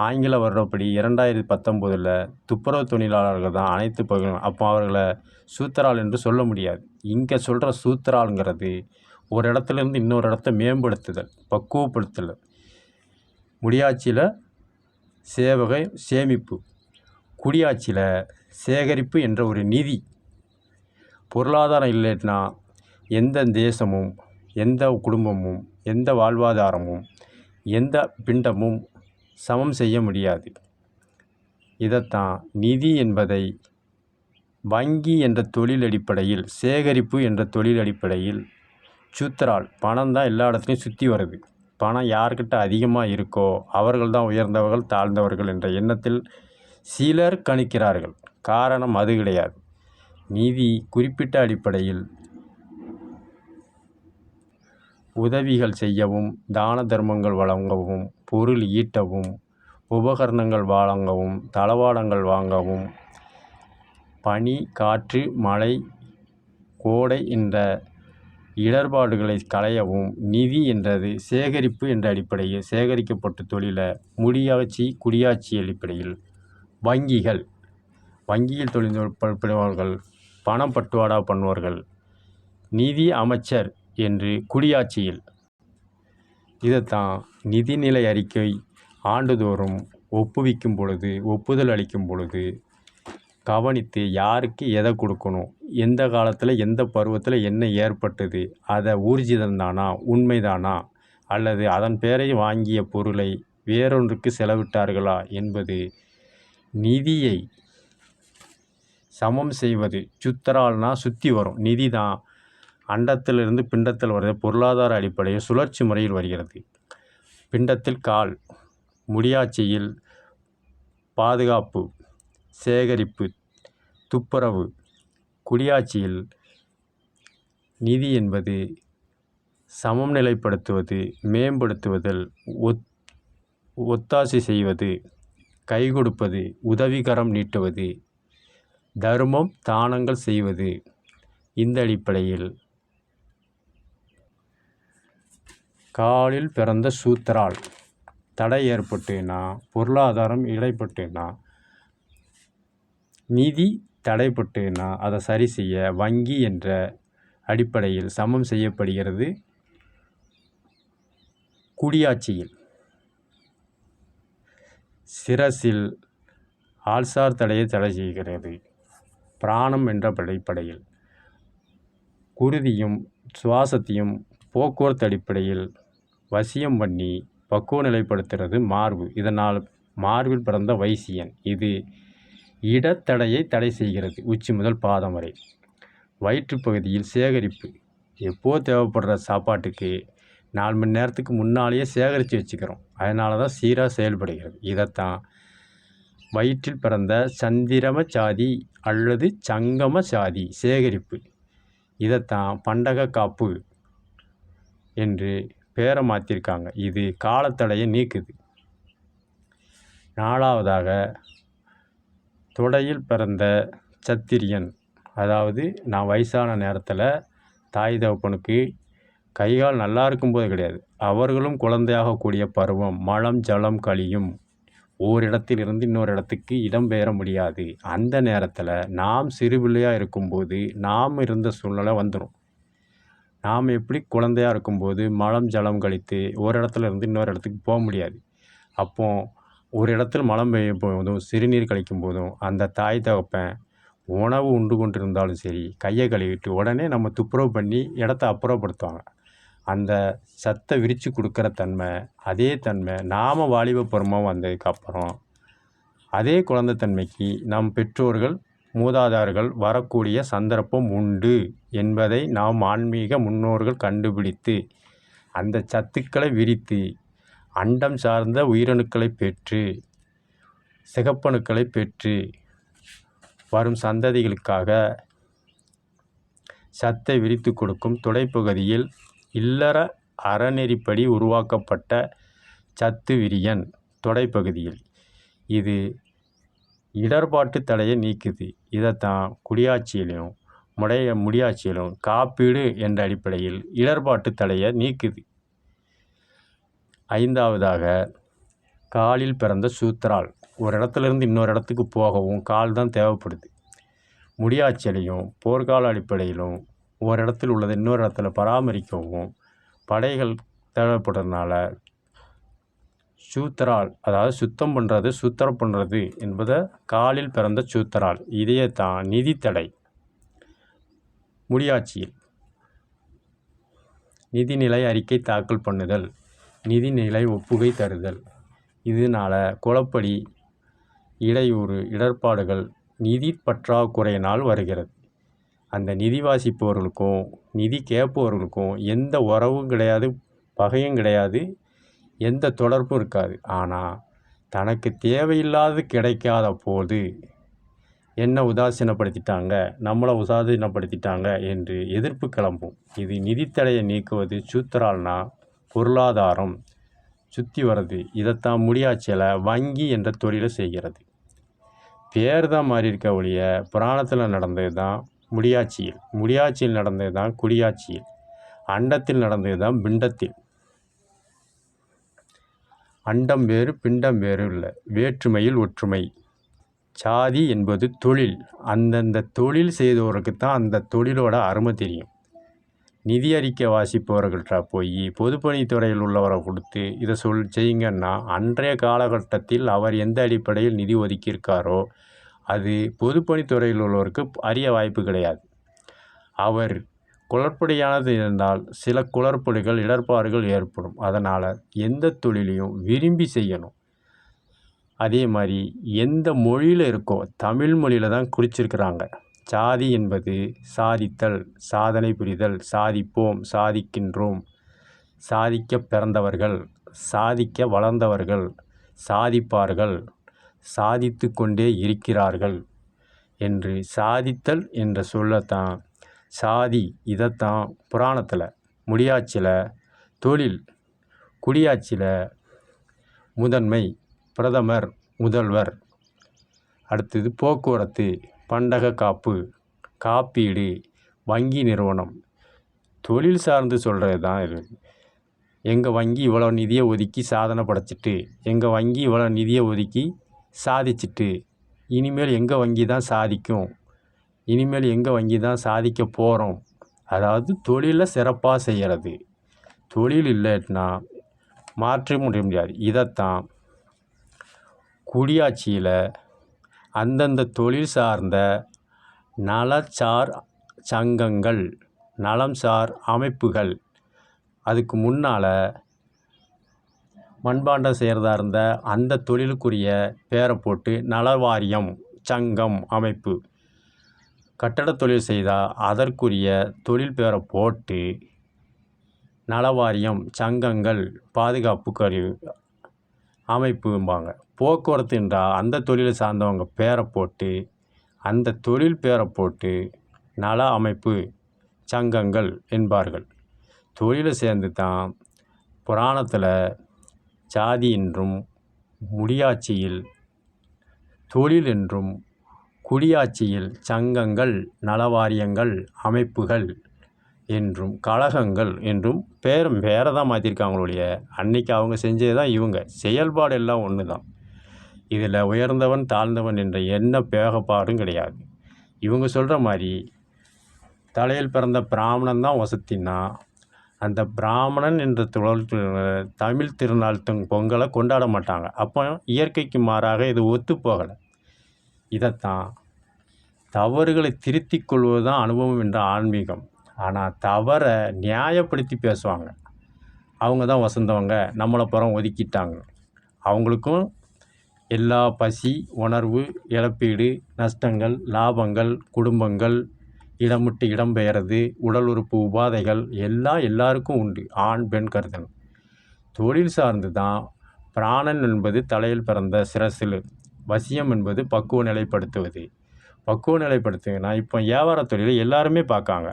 ஆங்கில வருடப்படி 2019 துப்புரவு தொழிலாளர்கள் தான் அனைத்து பகுதியும். அப்போ அவர்களை சூத்திரால் என்று சொல்ல முடியாது. இங்கே சொல்கிற சூத்திரால்ங்கிறது ஒரு இடத்துலேருந்து இன்னொரு இடத்த மேம்படுத்துதல், பக்குவப்படுத்துதல். முடியாட்சியில் சேவகை சேமிப்பு, குடியாட்சியில் சேகரிப்பு என்ற ஒரு நிதி. பொருளாதாரம் இல்லைன்னா எந்த தேசமும், எந்த குடும்பமும், எந்த வாழ்வாதாரமும், எந்த பிண்டமும் சமம் செய்ய முடியாது. இதைத்தான் நிதி என்பதை வங்கி என்ற தொழில் அடிப்படையில், சேகரிப்பு என்ற தொழில் அடிப்படையில் சூத்திரால் பணம் தான் எல்லா இடத்துலையும் சுற்றி வருது. பணம் யார்கிட்ட அதிகமாக இருக்கோ அவர்கள் தான் உயர்ந்தவர்கள், தாழ்ந்தவர்கள் என்ற எண்ணத்தில் சிலர் கணிக்கிறார்கள். காரணம் அது கிடையாது. நிதி குறிப்பிட்ட அடிப்படையில் உதவிகள் செய்யவும், தான தர்மங்கள் வழங்கவும், பொருள் ஈட்டவும், உபகரணங்கள் வழங்கவும், தளவாடங்கள் வாங்கவும், பனி, காற்று, மழை, கோடை என்ற இடர்பாடுகளை களையவும் நிதி என்றது சேகரிப்பு என்ற அடிப்படையில் சேகரிக்கப்பட்ட தொழிலை முடியாட்சி, குடியாட்சி அடிப்படையில் வங்கியில் தொழில்நுட்பவர்கள், பணம் பட்டுவாடா பண்ணுவார்கள், நிதி அமைச்சர் என்று குடியாட்சியில். இதைத்தான் நிதிநிலை அறிக்கை ஆண்டுதோறும் ஒப்புவிக்கும் பொழுது, ஒப்புதல் அளிக்கும் பொழுது கவனித்து யாருக்கு எதை கொடுக்கணும், எந்த காலத்தில் எந்த பருவத்தில் என்ன ஏற்பட்டது, அதை ஊர்ஜிதம்தானா, உண்மைதானா, அல்லது அதன் பேரை வாங்கிய பொருளை வேறொன்றுக்கு செலவிட்டார்களா என்பது நிதியை சமம் செய்வது. சுத்தரால்னா சுற்றி வரும் நிதி தான் அண்டத்திலிருந்து பிண்டத்தில் வருது. பொருளாதார அடிப்படையில் சுழற்சி முறையில் வருகிறது. பிண்டத்தில் கால், முடியாட்சியில் பாதுகாப்பு, சேகரிப்பு, துப்புரவு, குடியாட்சியில் நிதி என்பது சமம் நிலைப்படுத்துவது, மேம்படுத்துவதில் ஒத்தாசை செய்வது, கை கொடுப்பது, உதவிகரம் நீட்டுவது, தர்மம் தானங்கள் செய்வது. இந்த அடிப்படையில் காலில் பிறந்த சூத்திரால் தடை ஏற்பட்டுன்னா, பொருளாதாரம் இடைப்பட்டுன்னா, நிதி தடைப்பட்டுன்னா அதை சரி செய்ய வங்கி என்ற அடிப்படையில் சமம் செய்யப்படுகிறது. குடியாட்சியில் சிரசில் ஆள்சார் தடையை தடை செய்கிறது. பிராணம் என்ற அடிப்படையில் குருதியும் சுவாசத்தையும் போக்குவரத்து அடிப்படையில் வசியம் பண்ணி பக்குவ நிலைப்படுத்துகிறது மார்பு. இதனால் மார்பில் பிறந்த வைசியன். இது இடத்தடையை தடை செய்கிறது உச்சி முதல் பாதம் வரை. வயிற்றுப்பகுதியில் சேகரிப்பு, எப்போ தேவைப்படுற சாப்பாட்டுக்கு 4 மணி நேரத்துக்கு முன்னாலேயே சேகரித்து வச்சுக்கிறோம். அதனால தான் சீராக செயல்படுகிறது. இதைத்தான் வயிற்றில் பிறந்த சந்திரம சாதி அல்லது சங்கம சாதி சேகரிப்பு. இதைத்தான் பண்டக காப்பு என்று பேரை மாற்றிருக்காங்க. இது காலத்தடையை நீக்குது. 4வதாக தொடையில் பிறந்த சத்திரியன், அதாவது நான் வயசான நேரத்தில் தாய் தகப்பனுக்கு கைகால் நல்லா இருக்கும்போது கிடையாது, அவர்களும் குழந்தையாகக்கூடிய பருவம், மலம் ஜலம் கழியும், ஓரிடத்தில் இருந்து இன்னொரு இடத்துக்கு இடம்பெயர முடியாது. அந்த நேரத்தில் நாம் சிறுபிள்ளையாக இருக்கும்போது நாம் இருந்த சூழ்நிலை வந்துடும். நாம் எப்படி குழந்தையாக இருக்கும்போது மலம் ஜலம் கழித்து ஒரு இடத்துல இருந்து இன்னொரு இடத்துக்கு போக முடியாது. அப்போது ஒரு இடத்துல மலம் பெய்யும் போதும் சிறுநீர் கழிக்கும் போதும் அந்த தாய் தகப்பன் உணவு உண்டு கொண்டு இருந்தாலும் சரி கையை கழுவிட்டு உடனே நம்ம துப்புரவு பண்ணி இடத்த அப்புறப்படுத்துவாங்க. அந்த சத்தை விரித்து கொடுக்குற தன்மை, அதே தன்மை நாம் வாலிப பருவம் வந்ததுக்கப்புறம் அதே குழந்தை தன்மைக்கு நம் பெற்றோர்கள் மூதாதார்கள் வரக்கூடிய சந்தர்ப்பம் உண்டு என்பதை நாம் ஆன்மீக முன்னோர்கள் கண்டுபிடித்து அந்த சத்துக்களை விரித்து அண்டம் சார்ந்த உயிரணுக்களை பெற்று சிகப்பணுக்களை பெற்று வரும் சந்ததிகளுக்காக சத்தை விரித்து கொடுக்கும் துடைப்பகுதியில் இல்லற அறநெறிப்படி உருவாக்கப்பட்ட சத்து விரியன் தொடைப்பகுதியில். இது இடர்பாட்டு தடையை நீக்குது. இதைத்தான் குடியாட்சியிலும் முடியாட்சியிலும் காப்பீடு என்ற அடிப்படையில் இடர்பாட்டு தடையை நீக்குது. 5வதாக காலில் பிறந்த சூத்திரால், ஒரு இடத்துலேருந்து இன்னொரு இடத்துக்கு போகவும் கால் தான் தேவைப்படுது. முடியாட்சியிலையும் போர்க்கால அடிப்படையிலும் ஒரு இடத்தில் உள்ளதை இன்னொரு இடத்துல பராமரிக்கவும் படைகள் தேவைப்படுறதுனால சூத்திரால், அதாவது சுத்தம் பண்ணுறது, சுத்தரம் பண்ணுறது என்பதை காலில் பிறந்த சூத்திரால். இதையே தான் நிதித்தடை. முடியாட்சியில் நிதிநிலை அறிக்கை தாக்கல் பண்ணுதல், நிதிநிலை ஒப்புகை தருதல். இதனால் குழப்படி, இடையூறு, இடர்பாடுகள் நிதி பற்றாக்குறையினால் வருகிறது. அந்த நிதி வாசிப்பவர்களுக்கும் நிதி கேட்பவர்களுக்கும் எந்த உறவும் கிடையாது, பகையும் கிடையாது, எந்த தொடர்பும் இருக்காது. ஆனால் தனக்கு தேவையில்லாது கிடைக்காத போது என்ன உதாசீனப்படுத்திட்டாங்க, நம்மளை உதாசீனப்படுத்திட்டாங்க என்று எதிர்ப்பு கிளம்பும். இது நிதித்தடையை நீக்குவது. சூத்திரால்னா பொருளாதாரம் சுற்றி வர்றது. இதைத்தான் முடியாட்சியில் வங்கி என்ற தொழிலை செய்கிறது. பேர் தான் மாறி இருக்க ஒழிய புராணத்தில் நடந்தது தான் முடியாட்சியில். முடியாட்சியில் நடந்தது தான் குடியாட்சியில். அண்டத்தில் நடந்தது தான் பிண்டத்தில். அண்டம் வேறு பிண்டம் வேறு இல்லை, வேற்றுமையில் ஒற்றுமை. சாதி என்பது தொழில். அந்தந்த தொழில் செய்தவருக்கு தான் அந்த தொழிலோட அருமை தெரியும். நிதி அறிக்கை வாசிப்பவர்கள்ட்ட போய் பொதுப்பணித்துறையில் உள்ளவரை கொடுத்து இதை செய்யுங்கன்னா அன்றைய காலகட்டத்தில் அவர் எந்த அடிப்படையில் நிதி ஒதுக்கியிருக்காரோ அது பொதுப்பணித்துறையில் உள்ளவருக்கு அறிய வாய்ப்பு கிடையாது. அவர் குளறுபடியானது இருந்தால் சில குளறுபடிகள், இடர்பாடுகள் ஏற்படும். அதனால் எந்த தொழிலையும் விரும்பி செய்யணும். அதே மாதிரி எந்த மொழியில் இருக்கோ, தமிழ் மொழியில் தான் குறிச்சிருக்கிறாங்க. சாதி என்பது சாதித்தல், சாதனை புரிதல், சாதிப்போம், சாதிக்கின்றோம், சாதிக்க பிறந்தவர்கள், சாதிக்க வளர்ந்தவர்கள், சாதிப்பார்கள், சாதித்து கொண்டே இருக்கிறார்கள் என்று சாதித்தல் என்ற சொல்லத்தான் சாதி. இதைத்தான் புராணத்தில் முடியாட்சியில் தொழில், குடியாட்சியில் முதன்மை, பிரதமர், முதல்வர், அடுத்தது போக்குவரத்து, பண்டக காப்பு, காப்பீடு, வங்கி நிறுவனம். தொழில் சார்ந்து சொல்கிறது தான் இது. எங்கள் வங்கி இவ்வளோ நிதியை ஒதுக்கி சாதனை படைச்சிட்டு, எங்கள் வங்கி இவ்வளோ நிதியை ஒதுக்கி சாதிச்சிட்டு, இனிமேல் எங்கள் வங்கி தான் சாதிக்கும், இனிமேல் எங்கள் வங்கி தான் சாதிக்க போகிறோம். அதாவது தொழிலை சிறப்பாக செய்கிறது. தொழில் இல்லைன்னா மாற்ற முடியாது. இதைத்தான் குடியாட்சியில் அந்தந்த தொழில் சார்ந்த நலச்சார் சங்கங்கள், நலம் சார் அமைப்புகள், அதுக்கு முன்னால் மண்பாண்டம் செய்கிறதா இருந்த அந்த தொழிலுக்குரிய பேரை போட்டு நலவாரியம், சங்கம், அமைப்பு. கட்டட தொழில் செய்தால் அதற்குரிய தொழில் பேரை போட்டு நலவாரியம், சங்கங்கள், பாதுகாப்பு கருவி அமைப்பும்பாங்க. போக்குவரத்து என்றால் அந்த தொழிலை சார்ந்தவங்க பேரை போட்டு, அந்த தொழில் பேரை போட்டு நல அமைப்பு, சங்கங்கள் என்பார்கள். தொழிலை சேர்ந்து தான் புராணத்தில் சாதி என்றும், முடியாட்சியில் தொழில் என்றும், குடியாட்சியில் சங்கங்கள், நலவாரியங்கள், அமைப்புகள் என்றும், கழகங்கள் என்றும் வேறு தான் மாற்றிருக்காங்களுடைய. அன்றைக்கி அவங்க செஞ்சது தான் இவங்க. செயல்பாடு எல்லாம் ஒன்று தான். இதில் உயர்ந்தவன் தாழ்ந்தவன் என்ற எண்ண பேகப்பாடும் கிடையாது. இவங்க சொல்கிற மாதிரி தலையில் பிறந்த பிராமணன் தான் வசத்தின்னா, அந்த பிராமணன் என்ற தமிழ் திருநாள் பொங்கலை கொண்டாட மாட்டாங்க. அப்போ இயற்கைக்கு மாறாக இது ஒத்து போகலை. இதைத்தான் தவறுகளை திருத்திக் கொள்வது தான் அனுபவம் என்ற ஆன்மீகம். ஆனால் தவறை நியாயப்படுத்தி பேசுவாங்க. அவங்க தான் வசந்தவங்க, நம்மளை புறம் ஒதுக்கிட்டாங்க. அவங்களுக்கும் எல்லா பசி, உணர்வு, இழப்பீடு, நஷ்டங்கள், லாபங்கள், குடும்பங்கள், இடமுட்டு இடம்பெயர்றது, உடல் உறுப்பு உபாதைகள் எல்லாம் எல்லாருக்கும் உண்டு. ஆண் பெண் கருதல். தொழில் சார்ந்து தான் பிராணன் என்பது தலையில் பிறந்த சிரசில், வசியம் என்பது பக்குவ நிலைப்படுத்துவது. பக்குவ நிலைப்படுத்துங்கன்னா இப்போ வியாபார தொழிலை எல்லாருமே பார்க்காங்க.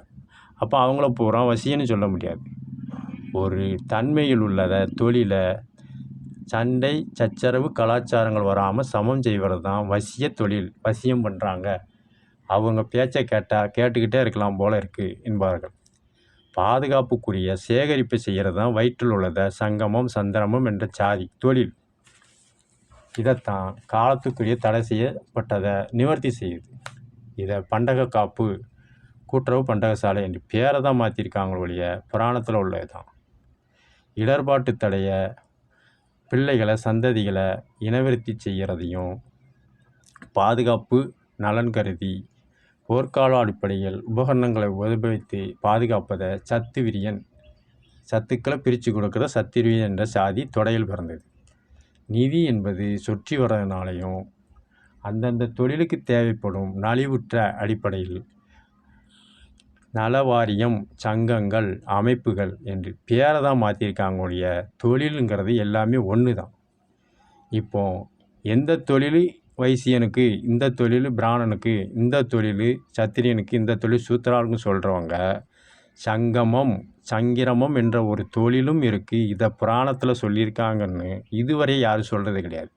அப்போ அவங்கள பூரா வசியன்னு சொல்ல முடியாது. ஒரு தன்மையில் உள்ளதை தொழிலை சண்டை, சச்சரவு, கலாச்சாரங்கள் வராமல் சமம் செய்வது தான் வசிய தொழில். வசியம் பண்ணுறாங்க, அவங்க பேச்சை கேட்டுக்கிட்டே இருக்கலாம் போல இருக்குது என்பார்கள். பாதுகாப்புக்குரிய சேகரிப்பு செய்கிறது தான் வயிற்றில் உள்ளதை சங்கமம், சந்திரமம் என்ற சாதி தொழில். இதைத்தான் காலத்துக்குரிய தடை செய்யப்பட்டதை நிவர்த்தி செய்யுது. இதை பண்டக காப்பு, கூட்டுறவு பண்டகசாலை என்று பேரை தான் மாற்றிருக்காங்க ஒழிய புராணத்தில் உள்ளது தான். இடர்பாட்டு தடைய பிள்ளைகளை சந்ததிகளை இனவிருத்தி செய்கிறதையும் பாதுகாப்பு நலன் கருதி போர்க்கால அடிப்படையில் உபகரணங்களை உபயோகித்து பாதுகாப்பதை சத்து விரியன், சத்துக்களை பிரித்து கொடுக்குற சத்திரியன் என்ற சாதி தொடையில் பிறந்தது. நிதி என்பது சொற்றி வர்றதுனாலையும் அந்தந்த தொழிலுக்கு தேவைப்படும் நலிவுற்ற அடிப்படையில் நலவாரியம், சங்கங்கள், அமைப்புகள் என்று பேரை தான் மாற்றிருக்காங்க ஒழிய தொழிலுங்கிறது எல்லாமே ஒன்று தான். இப்போ எந்த தொழில் வைசியனுக்கு இந்த தொழில் பிராணனுக்கு, இந்த தொழில் சத்திரியனுக்கு, இந்த தொழில் சூத்திராளுக்கு சொல்கிறவங்க சங்கமம், சங்கிரமம் என்ற ஒரு தொழிலும் இருக்குது. இதை புராணத்தில் சொல்லியிருக்காங்கன்னு இதுவரை யாரும் சொல்கிறது கிடையாது.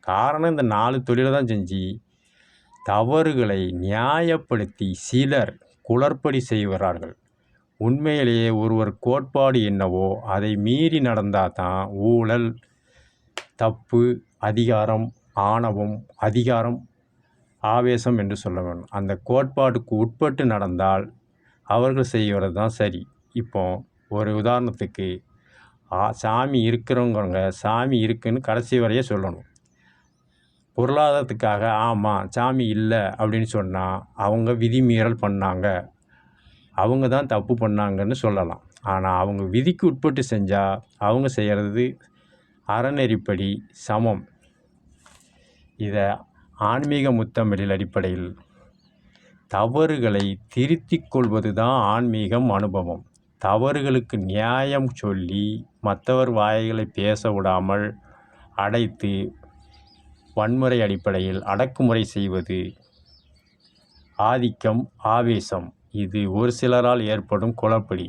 காரணம் இந்த 4 தொழிலை தான் செஞ்சு தவறுகளை நியாயப்படுத்தி சிலர் குளறுபடி செய்கிறார்கள். உண்மையிலேயே ஒருவர் கோட்பாடு என்னவோ அதை மீறி நடந்தால் தான் ஊழல், தப்பு, அதிகாரம், ஆணவம், அதிகாரம், ஆவேசம் என்று சொல்ல வேண்டும். அந்த கோட்பாட்டுக்கு உட்பட்டு நடந்தால் அவர்கள் செய்கிறது தான் சரி. இப்போ ஒரு உதாரணத்துக்கு சாமி இருக்கிறவங்க சாமி இருக்குன்னு கடைசி வரையே சொல்லணும். பொருளாதாரத்துக்காக ஆமாம் சாமி இல்லை அப்படின்னு சொன்னால் அவங்க விதிமீறல் பண்ணாங்க, அவங்க தான் தப்பு பண்ணாங்கன்னு சொல்லலாம். ஆனால் அவங்க விதிக்கு உட்பட்டு செஞ்சால் அவங்க செய்கிறது அறநெறிப்படி சமம். இதை ஆன்மீக முத்தமிழில் அடிப்படையில் தவறுகளை திருத்திக் கொள்வது தான் ஆன்மீகம் அனுபவம். தவறுகளுக்கு நியாயம் சொல்லி மற்றவர் வாய்களை பேச விடாமல் அடைத்து வன்முறை அடிப்படையில் அடக்குமுறை செய்வது ஆதிக்கம், ஆவேசம். இது ஒரு சிலரால் ஏற்படும் குழப்படி.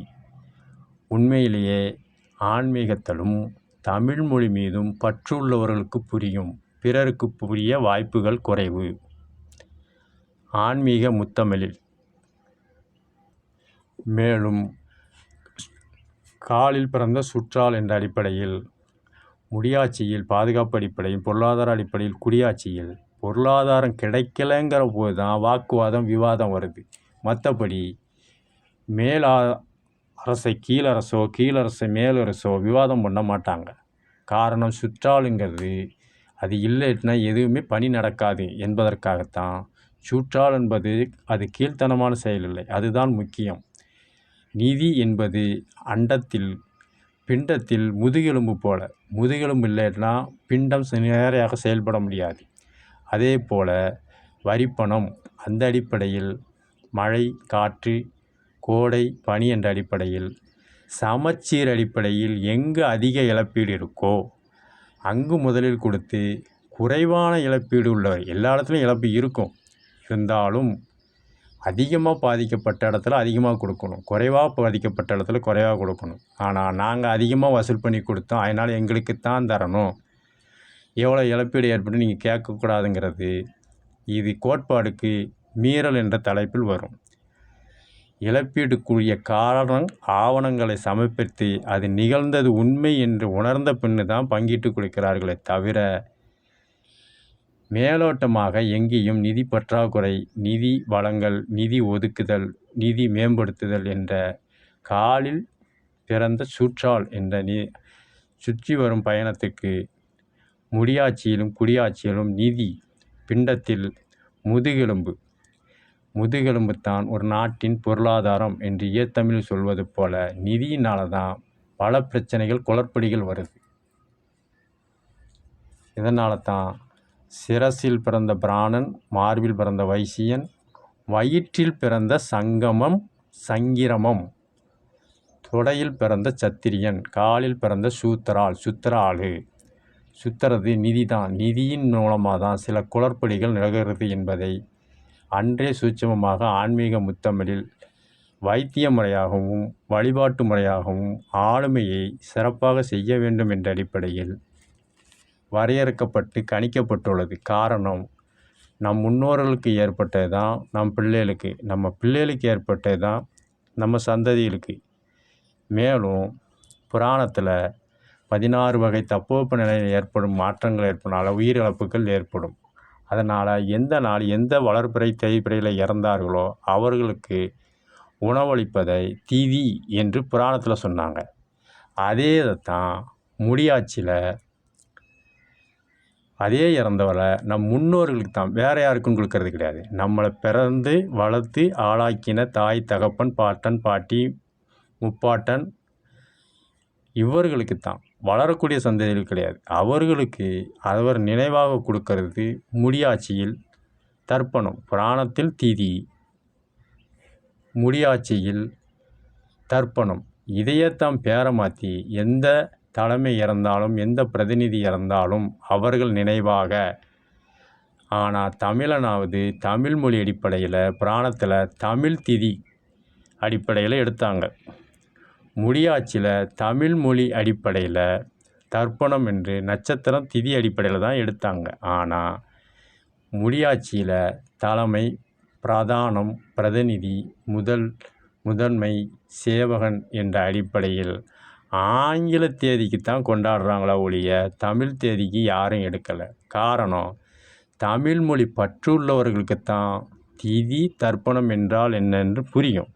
உண்மையிலேயே ஆன்மீகத்திலும் தமிழ் மொழி மீதும் பற்றுள்ளவர்களுக்கு புரியும், பிறருக்கு புரிய வாய்ப்புகள் குறைவு. ஆன்மீக முத்தமிழில் மேலும் காலில் பிறந்த சுற்றால் என்ற அடிப்படையில் முடியாட்சியில் பாதுகாப்பு அடிப்படையில் பொருளாதார அடிப்படையில் குடியாட்சியில் பொருளாதாரம் கிடைக்கலங்கிற போது தான் வாக்குவாதம், விவாதம் வருது. மற்றபடி மேல் அரசை கீழரசோ, கீழரசை மேலரசோ விவாதம் பண்ண மாட்டாங்க. காரணம் சுற்றாளுங்கிறது அது இல்லைன்னா எதுவுமே பணி நடக்காது என்பதற்காகத்தான். சுற்றால் என்பது அது கீழ்த்தனமான செயல் இல்லை, அதுதான் முக்கியம். நிதி என்பது அண்டத்தில் பிண்டத்தில் முதுகெலும்பு போல, முதுகெலும்பு இல்லைன்னா பிண்டம் நேரையாக செயல்பட முடியாது. அதே போல் வரிப்பணம் அந்த அடிப்படையில் மழை, காற்று, கோடை, பனி என்ற அடிப்படையில் சமச்சீர் அடிப்படையில் எங்கு அதிக இழப்பீடு இருக்கோ அங்கு முதலில் கொடுத்து குறைவான இழப்பீடு உள்ளவர், எல்லா இடத்துலையும் இழப்பு இருக்கும், இருந்தாலும் அதிகமாக பாதிக்கப்பட்ட இடத்துல அதிகமாக கொடுக்கணும், குறைவாக பாதிக்கப்பட்ட இடத்துல குறைவாக கொடுக்கணும். ஆனால் நாங்கள் அதிகமாக வசூல் பண்ணி கொடுத்தோம் அதனால் எங்களுக்கு தான் தரணும், எவ்வளோ இழப்பீடு ஏற்பட்டு நீங்கள் கேட்கக்கூடாதுங்கிறது இது கோட்பாடுக்கு மீறல் என்ற தலைப்பில் வரும். இழப்பீடுக்குரிய காரணம் ஆவணங்களை சமர்ப்பித்து அது நிகழ்ந்தது உண்மை என்று உணர்ந்த பின்னு தான் பங்கிட்டு கொடுக்கிறார்களே தவிர மேலோட்டமாக எங்கேயும் நிதி பற்றாக்குறை, நிதி வளங்கள், நிதி ஒதுக்குதல், நிதி மேம்படுத்துதல் என்ற காலில் பிறந்த சுற்றால் என்ற சுற்றி வரும் பயணத்துக்கு முடியாட்சியிலும் குடியாட்சியிலும் நிதி பிண்டத்தில் முதுகெலும்பு தான் ஒரு நாட்டின் பொருளாதாரம் என்று இயத்தமிழ் சொல்வது போல நிதியினால தான் பல பிரச்சனைகள், குளறுபடிகள் வருது. இதனால தான் சிரசில் பிறந்த பிராணன், மார்பில் பிறந்த வைசியன், வயிற்றில் பிறந்த சங்கமம், சங்கிரமம், தொடையில் பிறந்த சத்திரியன், காலில் பிறந்த சுத்திராளு. சுத்துறது நிதி தான். நிதியின் மூலமாக தான் சில குளறுபடிகள் நிகழ்கிறது என்பதை அன்றே சூட்சமமாக ஆன்மீக முத்தமிழில் வைத்திய முறையாகவும் வழிபாட்டு முறையாகவும் ஆளுமையை சிறப்பாக செய்ய வேண்டும் என்ற அடிப்படையில் வரையறுக்கப்பட்டு கணிக்கப்பட்டுள்ளது. காரணம், நம் முன்னோர்களுக்கு ஏற்பட்டது தான் நம் பிள்ளைகளுக்கு, நம்ம பிள்ளைகளுக்கு ஏற்பட்டது தான் நம்ம சந்ததிகளுக்கு. மேலும் புராணத்தில் 16 வகை தட்பவெப்ப நிலையில் ஏற்படும் மாற்றங்கள் ஏற்படனால உயிரிழப்புகள் ஏற்படும். அதனால் எந்த நாள் எந்த வளர்பிறை தேய்பிறையில் இறந்தார்களோ அவர்களுக்கு உணவளிப்பதை திதி என்று புராணத்தில் சொன்னாங்க. அதே தான் முடியாட்சியில் அதே இறந்தவரை நம் முன்னோர்களுக்கு தான், வேறு யாருக்கும் கொடுக்கறது கிடையாது. நம்மளை பிறந்து வளர்த்து ஆளாக்கின தாய் தகப்பன் பாட்டன் பாட்டி முப்பாட்டன் இவர்களுக்கு தான், வளரக்கூடிய சந்ததிகள் கிடையாது. அவர்களுக்கு அவர் நினைவாக கொடுக்கறது முடியாட்சியில் தர்ப்பணம். புராணத்தில் திதி, முடியாட்சியில் தர்ப்பணம். இதையத்தான் பேரை மாற்றி எந்த தலைமை இறந்தாலும் எந்த பிரதிநிதி இறந்தாலும் அவர்கள் நினைவாக. ஆனால் தமிழனாவது தமிழ் மொழி அடிப்படையில் புராணத்தில் தமிழ் திதி அடிப்படையில் எடுத்தாங்க. முடியாட்சியில் தமிழ் மொழி அடிப்படையில் தர்ப்பணம் என்று நட்சத்திரம் திதி அடிப்படையில் தான் எடுத்தாங்க. ஆனால் முடியாட்சியில் தலைமை, பிரதானம், பிரதிநிதி, முதன்மை, சேவகன் என்ற அடிப்படையில் ஆங்கில தேதிக்கு தான் கொண்டாடுறாங்களா ஒழிய தமிழ் தேதிக்கு யாரும் எடுக்கலை. காரணம், தமிழ் மொழி பற்றுள்ளவர்களுக்குத்தான் திதி தர்ப்பணம் என்றால் என்னென்று புரியும்.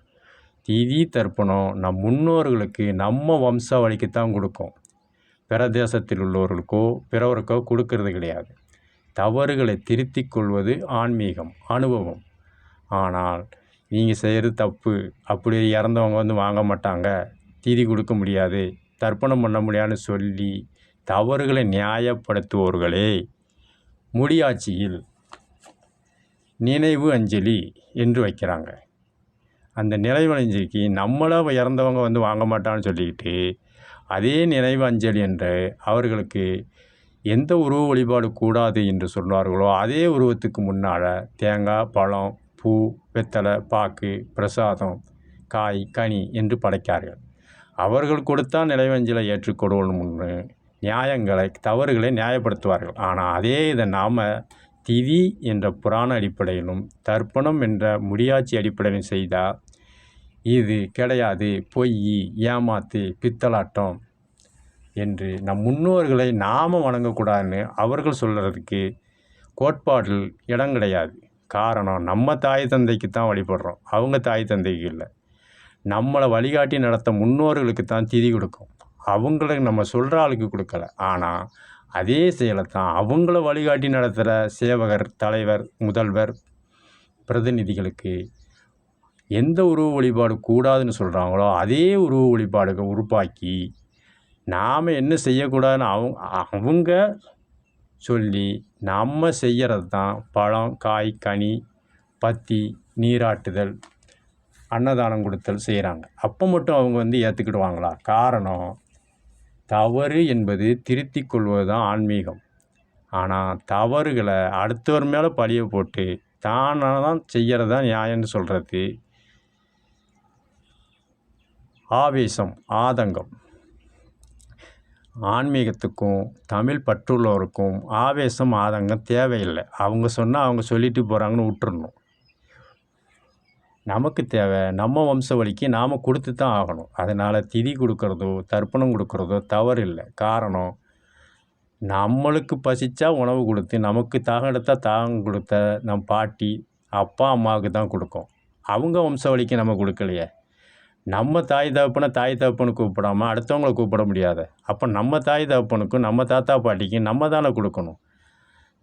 திதி தர்ப்பணம் நம் முன்னோர்களுக்கு நம்ம வம்சாவளிக்குத்தான் கொடுக்கும். பிற தேசத்தில் உள்ளவர்களுக்கோ பிறவருக்கோ கொடுக்கறது கிடையாது. தவறுகளை திருத்திக் கொள்வது ஆன்மீகம், அனுபவம். ஆனால் நீங்கள் செய்கிறது தப்பு, அப்படி இறந்தவங்க வாங்க மாட்டாங்க, திதி கொடுக்க முடியாது, தர்ப்பணம் பண்ண முடியாதுன்னு சொல்லி தவறுகளை நியாயப்படுத்துவோர்களே முடியாட்சியில் நினைவு அஞ்சலி என்று வைக்கிறாங்க. அந்த நினைவு அஞ்சலிக்கு நம்மளை இறந்தவங்க வாங்க மாட்டான்னு சொல்லிக்கிட்டு அதே நினைவு அஞ்சலி என்று அவர்களுக்கு எந்த உருவ வழிபாடு கூடாது என்று சொன்னார்களோ அதே உருவத்துக்கு முன்னால் தேங்காய், பழம், பூ, வெத்தலை, பாக்கு, பிரசாதம், காய், கனி என்று படைக்கார்கள். அவர்கள் கொடுத்தால் நினைவஞ்சலை ஏற்றுக்கொள்ளணும்னு நியாயங்களை, தவறுகளை நியாயப்படுத்துவார்கள். ஆனால் அதே இதை நாம் திதி என்ற புராண அடிப்படையிலும் தர்ப்பணம் என்ற முடியாட்சி அடிப்படையிலும் செய்தால் இது கிடையாது, பொய், ஏமாத்து, பித்தலாட்டம் என்று நம் முன்னோர்களை நாம் வணங்கக்கூடாதுன்னு அவர்கள் சொல்கிறதுக்கு கோட்பாடில் இடம் கிடையாது. காரணம், நம்ம தாய் தந்தைக்கு தான் வழிபடுறோம், அவங்க தாய் தந்தைக்கு இல்லை. நம்மளை வழிகாட்டி நடத்த முன்னோர்களுக்கு தான் திதி கொடுக்கும், அவங்களுக்கு நம்ம சொல்கிற ஆளுக்கு கொடுக்கல. ஆனால் அதே செயலை தான் அவங்கள வழிகாட்டி நடத்துகிற சேவகர், தலைவர், முதல்வர், பிரதிநிதிகளுக்கு எந்த உருவ வழிபாடு கூடாதுன்னு சொல்கிறாங்களோ அதே உருவ வழிபாடுகள் உருவாக்கி நாம் என்ன செய்யக்கூடாதுன்னு அவங்க சொல்லி நம்ம செய்கிறது தான் பழம், காய், கனி, பத்தி, நீராட்டுதல், அன்னதானம் கொடுத்தல் செய்கிறாங்க. அப்போ மட்டும் அவங்க ஏற்றுக்கிடுவாங்களா? காரணம், தவறு என்பது திருத்திக் கொள்வது தான் ஆன்மீகம். ஆனால் தவறுகளை அடுத்தவர் மேலே பழிய போட்டு தானாக தான் செய்கிறது தான் நியாயம்னு சொல்கிறது ஆவேசம், ஆதங்கம். ஆன்மீகத்துக்கும் தமிழ் பற்றுள்ளவருக்கும் ஆவேசம், ஆதங்கம் தேவையில்லை. அவங்க சொன்னால் அவங்க சொல்லிட்டு போகிறாங்கன்னு விட்டுறணும். நமக்கு தேவை நம்ம வம்சவழிக்கு நாம் கொடுத்து தான் ஆகணும். அதனால் திதி கொடுக்குறதோ தர்ப்பணம் கொடுக்குறதோ தவறு இல்லை. காரணம், நம்மளுக்கு பசித்தா உணவு கொடுத்து நமக்கு தாகம் எடுத்தால் தாகம் கொடுத்த நம் பாட்டி அப்பா அம்மாவுக்கு தான் கொடுக்கும். அவங்க வம்சவழிக்கு நம்ம கொடுக்கலையே. நம்ம தாய் தகப்பனை கூப்பிடாமல் அடுத்தவங்களை கூப்பிட முடியாது. அப்போ நம்ம தாய் தகப்பனுக்கும் நம்ம தாத்தா பாட்டிக்கும் நம்ம தானே கொடுக்கணும்.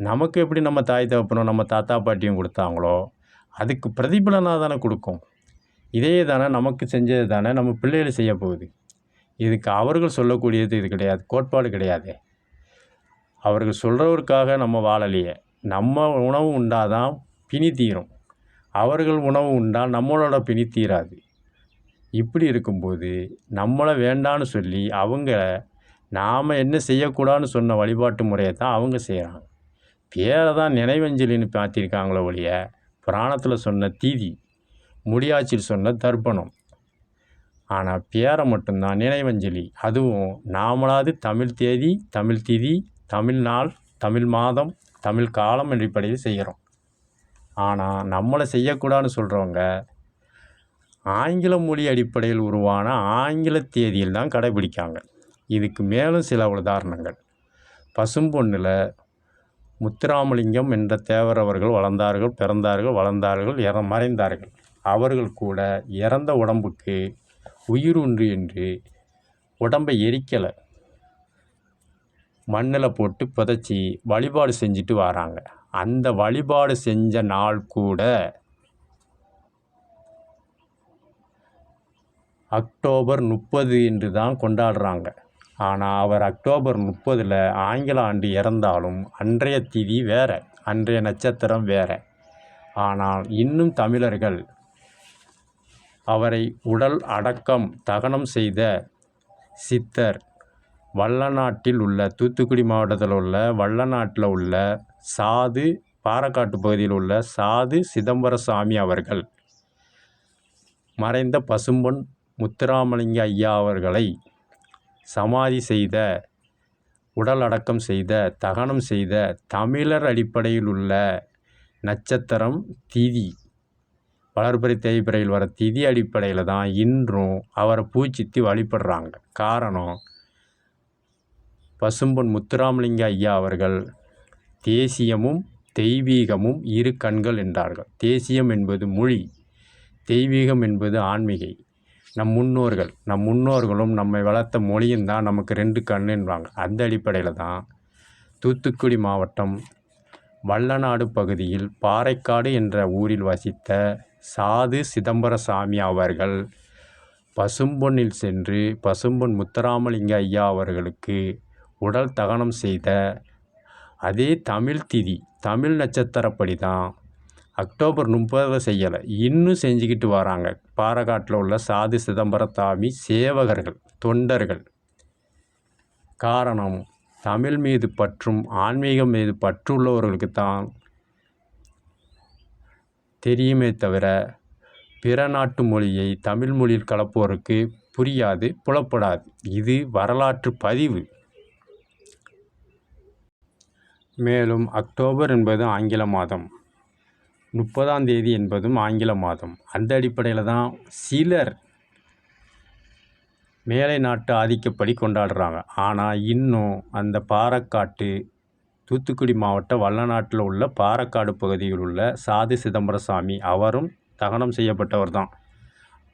நமக்கு எப்படி நம்ம தாய் தகப்பனும் நம்ம தாத்தா பாட்டியும் கொடுத்தாங்களோ அதுக்கு பிரதிபலனாக தானே கொடுக்கும். இதே தானே நமக்கு செஞ்சது தானே நம்ம பிள்ளைகள் செய்ய போகுது. இதுக்கு அவர்கள் சொல்லக்கூடியது இது கிடையாது, கோட்பாடு கிடையாது. அவர்கள் சொல்கிறவருக்காக நம்ம வாழலையே. நம்ம உணவு உண்டாதான் பிணி தீரும், அவர்கள் உணவு உண்டால் நம்மளோட பிணி தீராது. இப்படி இருக்கும்போது நம்மளை வேண்டான்னு சொல்லி அவங்க நாம் என்ன செய்யக்கூடாதுன்னு சொன்ன வழிபாட்டு முறையை தான் அவங்க செய்கிறாங்க. பேரை தான் நினைவஞ்சலின்னு பார்த்திருக்காங்களோ ஒழிய புராணத்தில் சொன்ன திதி, முடியாட்சியில் சொன்ன தர்ப்பணம். ஆனால் பேரை மட்டும்தான் நினைவஞ்சலி. அதுவும் நாமளாவது தமிழ் தேதி, தமிழ் திதி, தமிழ் நாள், தமிழ் மாதம், தமிழ் காலம் அடிப்படையில் செய்கிறோம். ஆனால் நம்மளை செய்யக்கூடாதுன்னு சொல்கிறவங்க ஆங்கில மொழி அடிப்படையில் உருவான ஆங்கில தேதியில் தான் கடைபிடிக்காங்க. இதுக்கு மேலும் சில உதாரணங்கள். பசும்பொன்னில் முத்துராமலிங்கம் என்ற தேவர் அவர்கள் வளர்ந்தார்கள், பிறந்தார்கள், வளர்ந்தார்கள், மறைந்தார்கள். அவர்கள் கூட இறந்த உடம்புக்கு உயிர் உண்டு என்று உடம்பை எரிக்கலை, மண்ணில் போட்டு புதைச்சி வழிபாடு செஞ்சுட்டு வராங்க. அந்த வழிபாடு செஞ்ச நாள் கூட அக்டோபர் 30 என்று தான் கொண்டாடுறாங்க. ஆனால் அவர் அக்டோபர் 30 ஆங்கில ஆண்டு இறந்தாலும் அன்றைய திதி வேற, அன்றைய நட்சத்திரம் வேற. ஆனால் இன்னும் தமிழர்கள் அவரை உடல் அடக்கம் தகனம் செய்த சித்தர் வல்லநாட்டில் உள்ள, தூத்துக்குடி மாவட்டத்தில் உள்ள வல்லநாட்டில் உள்ள சாது, பாரக்காட்டு பகுதியில் உள்ள சாது சிதம்பரசாமி அவர்கள் மறைந்த பசும்பொன் முத்துராமலிங்க ஐயா அவர்களை சமாதி செய்த, உடல் அடக்கம் செய்த, தகனம் செய்த தமிழர் அடிப்படையில் உள்ள நட்சத்திரம் திதி, வளர்பிறை தேய்பிறையில் வர திதி அடிப்படையில் தான் இன்றும் அவரை பூஜித்து வழிபடுறாங்க. காரணம், பசும்பொன் முத்துராமலிங்க ஐயா அவர்கள் தேசியமும் தெய்வீகமும் இரு கண்கள் என்றார்கள். தேசியம் என்பது மொழி, தெய்வீகம் என்பது ஆன்மீகை. நம் முன்னோர்களும் நம்மை வளர்த்த மொழியும் தான் நமக்கு 2 கண்ணுன்றாங்க. அந்த அடிப்படையில் தான் தூத்துக்குடி மாவட்டம் வல்லநாடு பகுதியில் பாறைக்காடு என்ற ஊரில் வசித்த சாது சிதம்பரசாமி அவர்கள் பசும்பொன்னில் சென்று பசும்பொன் முத்துராமலிங்க ஐயா அவர்களுக்கு உடல் தகனம் செய்த அதே தமிழ் திதி, தமிழ் நட்சத்திரப்படி தான் அக்டோபர் 30 செய்யலை, இன்னும் செஞ்சுக்கிட்டு வராங்க. பாறைக்காட்டில் உள்ள சாது சிதம்பரசாமி சேவகர்கள், தொண்டர்கள். காரணம், தமிழ் மீது பற்றும் ஆன்மீகம் மீது பற்றுள்ளவர்களுக்கு தான் தெரியுமே தவிர பிற நாட்டு மொழியை தமிழ் மொழியில் கலப்போருக்கு புரியாது, புலப்படாது. இது வரலாற்று பதிவு. மேலும் அக்டோபர் என்பது ஆங்கில மாதம், 30ஆம் தேதி என்பதும் ஆங்கில மாதம். அந்த அடிப்படையில் தான் சிலர் மேலை நாட்டு ஆதிக்கப்படி கொண்டாடுறாங்க. ஆனால் இன்னும் அந்த பாறைக்காட்டு, தூத்துக்குடி மாவட்ட வல்லநாட்டில் உள்ள பாறைக்காடு பகுதியில் உள்ள சாது சிதம்பரசாமி அவரும் தகனம் செய்யப்பட்டவர் தான்.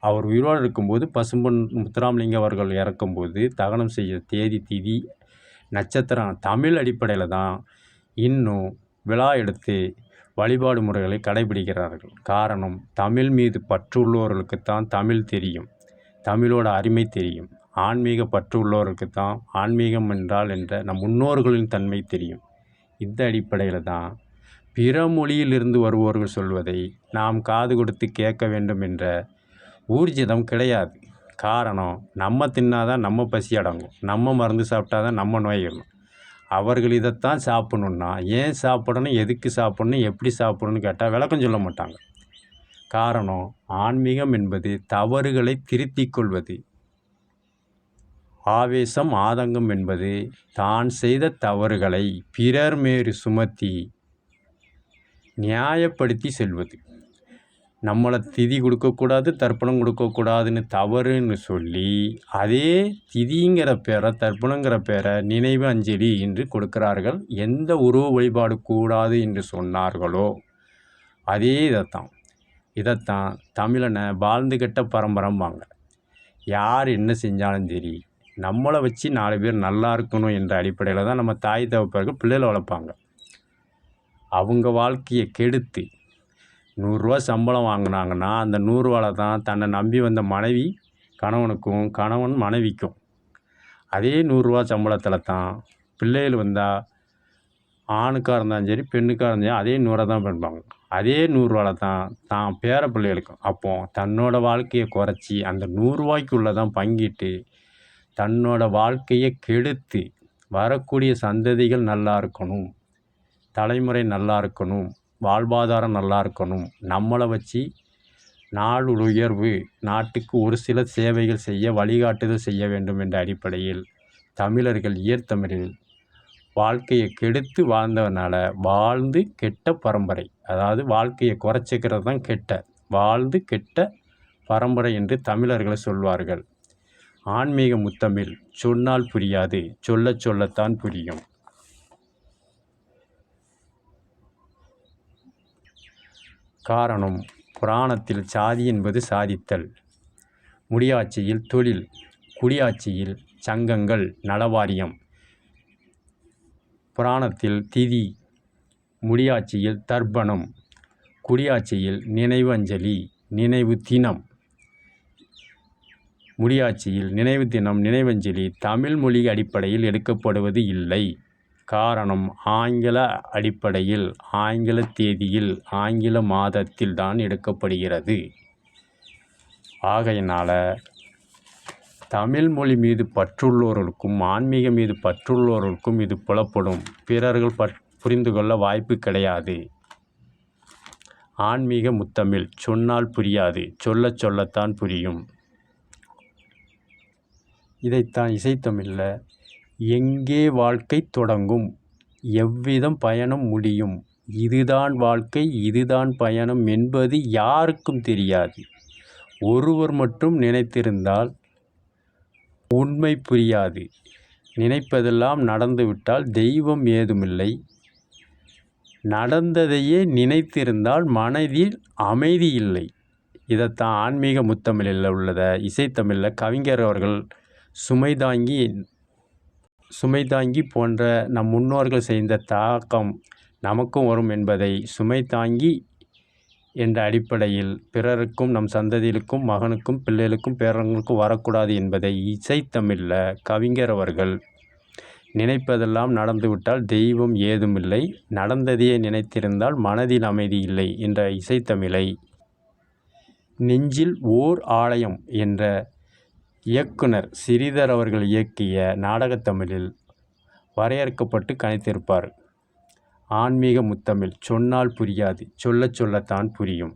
அவர் உயிரோடு இருக்கும்போது பசும்பொன் முத்துராமலிங்க அவர்கள் இறக்கும்போது தகனம் செய்ய தேதி, திதி, நட்சத்திரம் தமிழ் அடிப்படையில் தான் இன்னும் விழா எடுத்து வழிபாடு முறைகளை கடைபிடிக்கிறார்கள். காரணம், தமிழ் மீது பற்றுள்ளவர்களுக்குத்தான் தமிழ் தெரியும், தமிழோட அருமை தெரியும். ஆன்மீக பற்று உள்ளவர்களுக்கு தான் ஆன்மீகம் என்றால் என்ற நம் முன்னோர்களின் தன்மை தெரியும். இந்த அடிப்படையில் தான் பிற மொழியிலிருந்து வருபவர்கள் சொல்வதை நாம் காது கொடுத்து கேட்க வேண்டும் என்ற ஊர்ஜிதம் கிடையாது. காரணம், நம்ம தின்னாதான் நம்ம பசி அடங்கும், நம்ம மருந்து சாப்பிட்டா தான் நம்ம நோய்களும். அவர்கள் இதைத்தான் சாப்பிட்ணுன்னா ஏன் சாப்பிடணும், எதுக்கு சாப்பிட்ணும், எப்படி சாப்பிடணும்னு கேட்டால் விளக்கம் சொல்ல மாட்டாங்க. காரணம், ஆன்மீகம் என்பது தவறுகளை திருத்திக் கொள்வது. ஆவேசம், ஆதங்கம் என்பது தான் செய்த தவறுகளை பிறர் மேல் சுமத்தி நியாயப்படுத்தி செல்வது. நம்மளை திதி கொடுக்கக்கூடாது, தர்ப்பணம் கொடுக்கக்கூடாதுன்னு தவறுன்னு சொல்லி அதே திதிங்கிற பேரை, தர்ப்பணங்கிற பேரை நினைவு அஞ்சலி என்று கொடுக்கிறார்கள். எந்த உருவ வழிபாடு கூடாது என்று சொன்னார்களோ அதே இதைத்தான் தமிழனை வாழ்ந்து கெட்ட பரம்பரைம்பாங்க. யார் என்ன செஞ்சாலும் சரி, நம்மளை வச்சு 4 பேர் நல்லா இருக்கணும் என்ற அடிப்படையில் தான் நம்ம தாய் தகப்பர்கள் பிள்ளைகளை வளர்ப்பாங்க. அவங்க வாழ்க்கையை கெடுத்து 100 ரூபா சம்பளம் வாங்கினாங்கன்னா அந்த 100 ரூபாவில் தான் தன்னை நம்பி வந்த மனைவி கணவனுக்கும், கணவன் மனைவிக்கும், அதே 100 ரூபா சம்பளத்தில் தான் பிள்ளைகள் வந்தால் ஆணுக்காக இருந்தாலும் சரி, பெண்ணுக்காக இருந்தாலும் அதே 100 தான் பண்ணுவாங்க. அதே 100 ரூபாவில் தான் பேர பிள்ளைகளுக்கும். அப்போ தன்னோட வாழ்க்கையை குறைச்சி அந்த 100 ரூபாய்க்குள்ளே தான் பங்கிட்டு தன்னோட வாழ்க்கையை கெடுத்து வரக்கூடிய சந்ததிகள் நல்லா இருக்கணும், தலைமுறை நல்லா இருக்கணும், வாழ்வாதாரம் நல்லா இருக்கணும், நம்மளை வச்சு நாடு உயர்வு, நாட்டுக்கு ஒரு சில சேவைகள் செய்ய வழிகாட்டுதல் செய்ய வேண்டும் என்ற அடிப்படையில் தமிழர்கள் ஈழத்தமிழில் வாழ்க்கையை கெடுத்து வாழ்ந்தவனால வாழ்ந்து கெட்ட பரம்பரை, அதாவது வாழ்க்கையை குறைச்சிக்கிறது தான் வாழ்ந்து கெட்ட பரம்பரை என்று தமிழர்களை சொல்வார்கள். ஆன்மீக முத்தமிழ் சொன்னால் புரியாது, சொல்லத்தான் புரியும். காரணம், புராணத்தில் சாதி என்பது சாதித்தல், முடியாட்சியில் தொழில், குடியாட்சியில் சங்கங்கள் நலவாரியம். புராணத்தில் திதி, முடியாட்சியில் தர்ப்பணம், குடியாட்சியில் நினைவு அஞ்சலி, நினைவு தினம். முடியாட்சியில் நினைவு தினம், நினைவஞ்சலி தமிழ் மொழி அடிப்படையில் எடுக்கப்படுவது இல்லை. காரணம், ஆங்கில அடிப்படையில், ஆங்கில தேதியில், ஆங்கில மாதத்தில் தான் எடுக்கப்படுகிறது. ஆகையினால தமிழ் மொழி மீது பற்றுள்ளவர்களுக்கும் ஆன்மீக மீது பற்றுள்ளவர்களுக்கும் இது புலப்படும். பிறர்கள் புரிந்து கொள்ள வாய்ப்பு கிடையாது. ஆன்மீக முத்தமிழ் சொன்னால் புரியாது, சொல்லச் சொல்லத்தான் புரியும். இதைத்தான் இசைத்தமிழில் எங்கே வாழ்க்கை தொடங்கும், எவ்விதம் பயணம் முடியும், இதுதான் வாழ்க்கை, இதுதான் பயணம் என்பது யாருக்கும் தெரியாது. ஒருவர் மட்டும் நினைத்திருந்தால் உண்மை புரியாது. நினைப்பதெல்லாம் நடந்துவிட்டால் தெய்வம் ஏதுமில்லை. நடந்ததையே நினைத்திருந்தால் மனதில் அமைதி இல்லை. இதைத்தான் ஆன்மீக முத்தமிழில் உள்ளத இசைத்தமிழில் கவிஞர் அவர்கள் சுமைதாங்கி போன்ற நம் முன்னோர்கள் செய்த தாக்கம் நமக்கும் வரும் என்பதை சுமைதாங்கி என்ற அடிப்படையில் பிறருக்கும் நம் சந்ததியிலுக்கும் மகனுக்கும் பிள்ளைகளுக்கும் பேரங்களுக்கும் வரக்கூடாது என்பதை இசைத்தமிழில் கவிஞர் அவர்கள் நினைப்பதெல்லாம் நடந்துவிட்டால் தெய்வம் ஏதுமில்லை, நடந்ததையே நினைத்திருந்தால் மனதில் அமைதி இல்லை என்ற இசைத்தமிழை நெஞ்சில் ஓர் ஆலயம் என்ற இயக்குனர் ஸ்ரீதர் அவர்கள் இயக்கிய நாடகத்தமிழில் வரையறுக்கப்பட்டு கணித்திருப்பார். ஆன்மீக முத்தமிழ் சொன்னால் புரியாது, சொல்லச் சொல்லத்தான் புரியும்.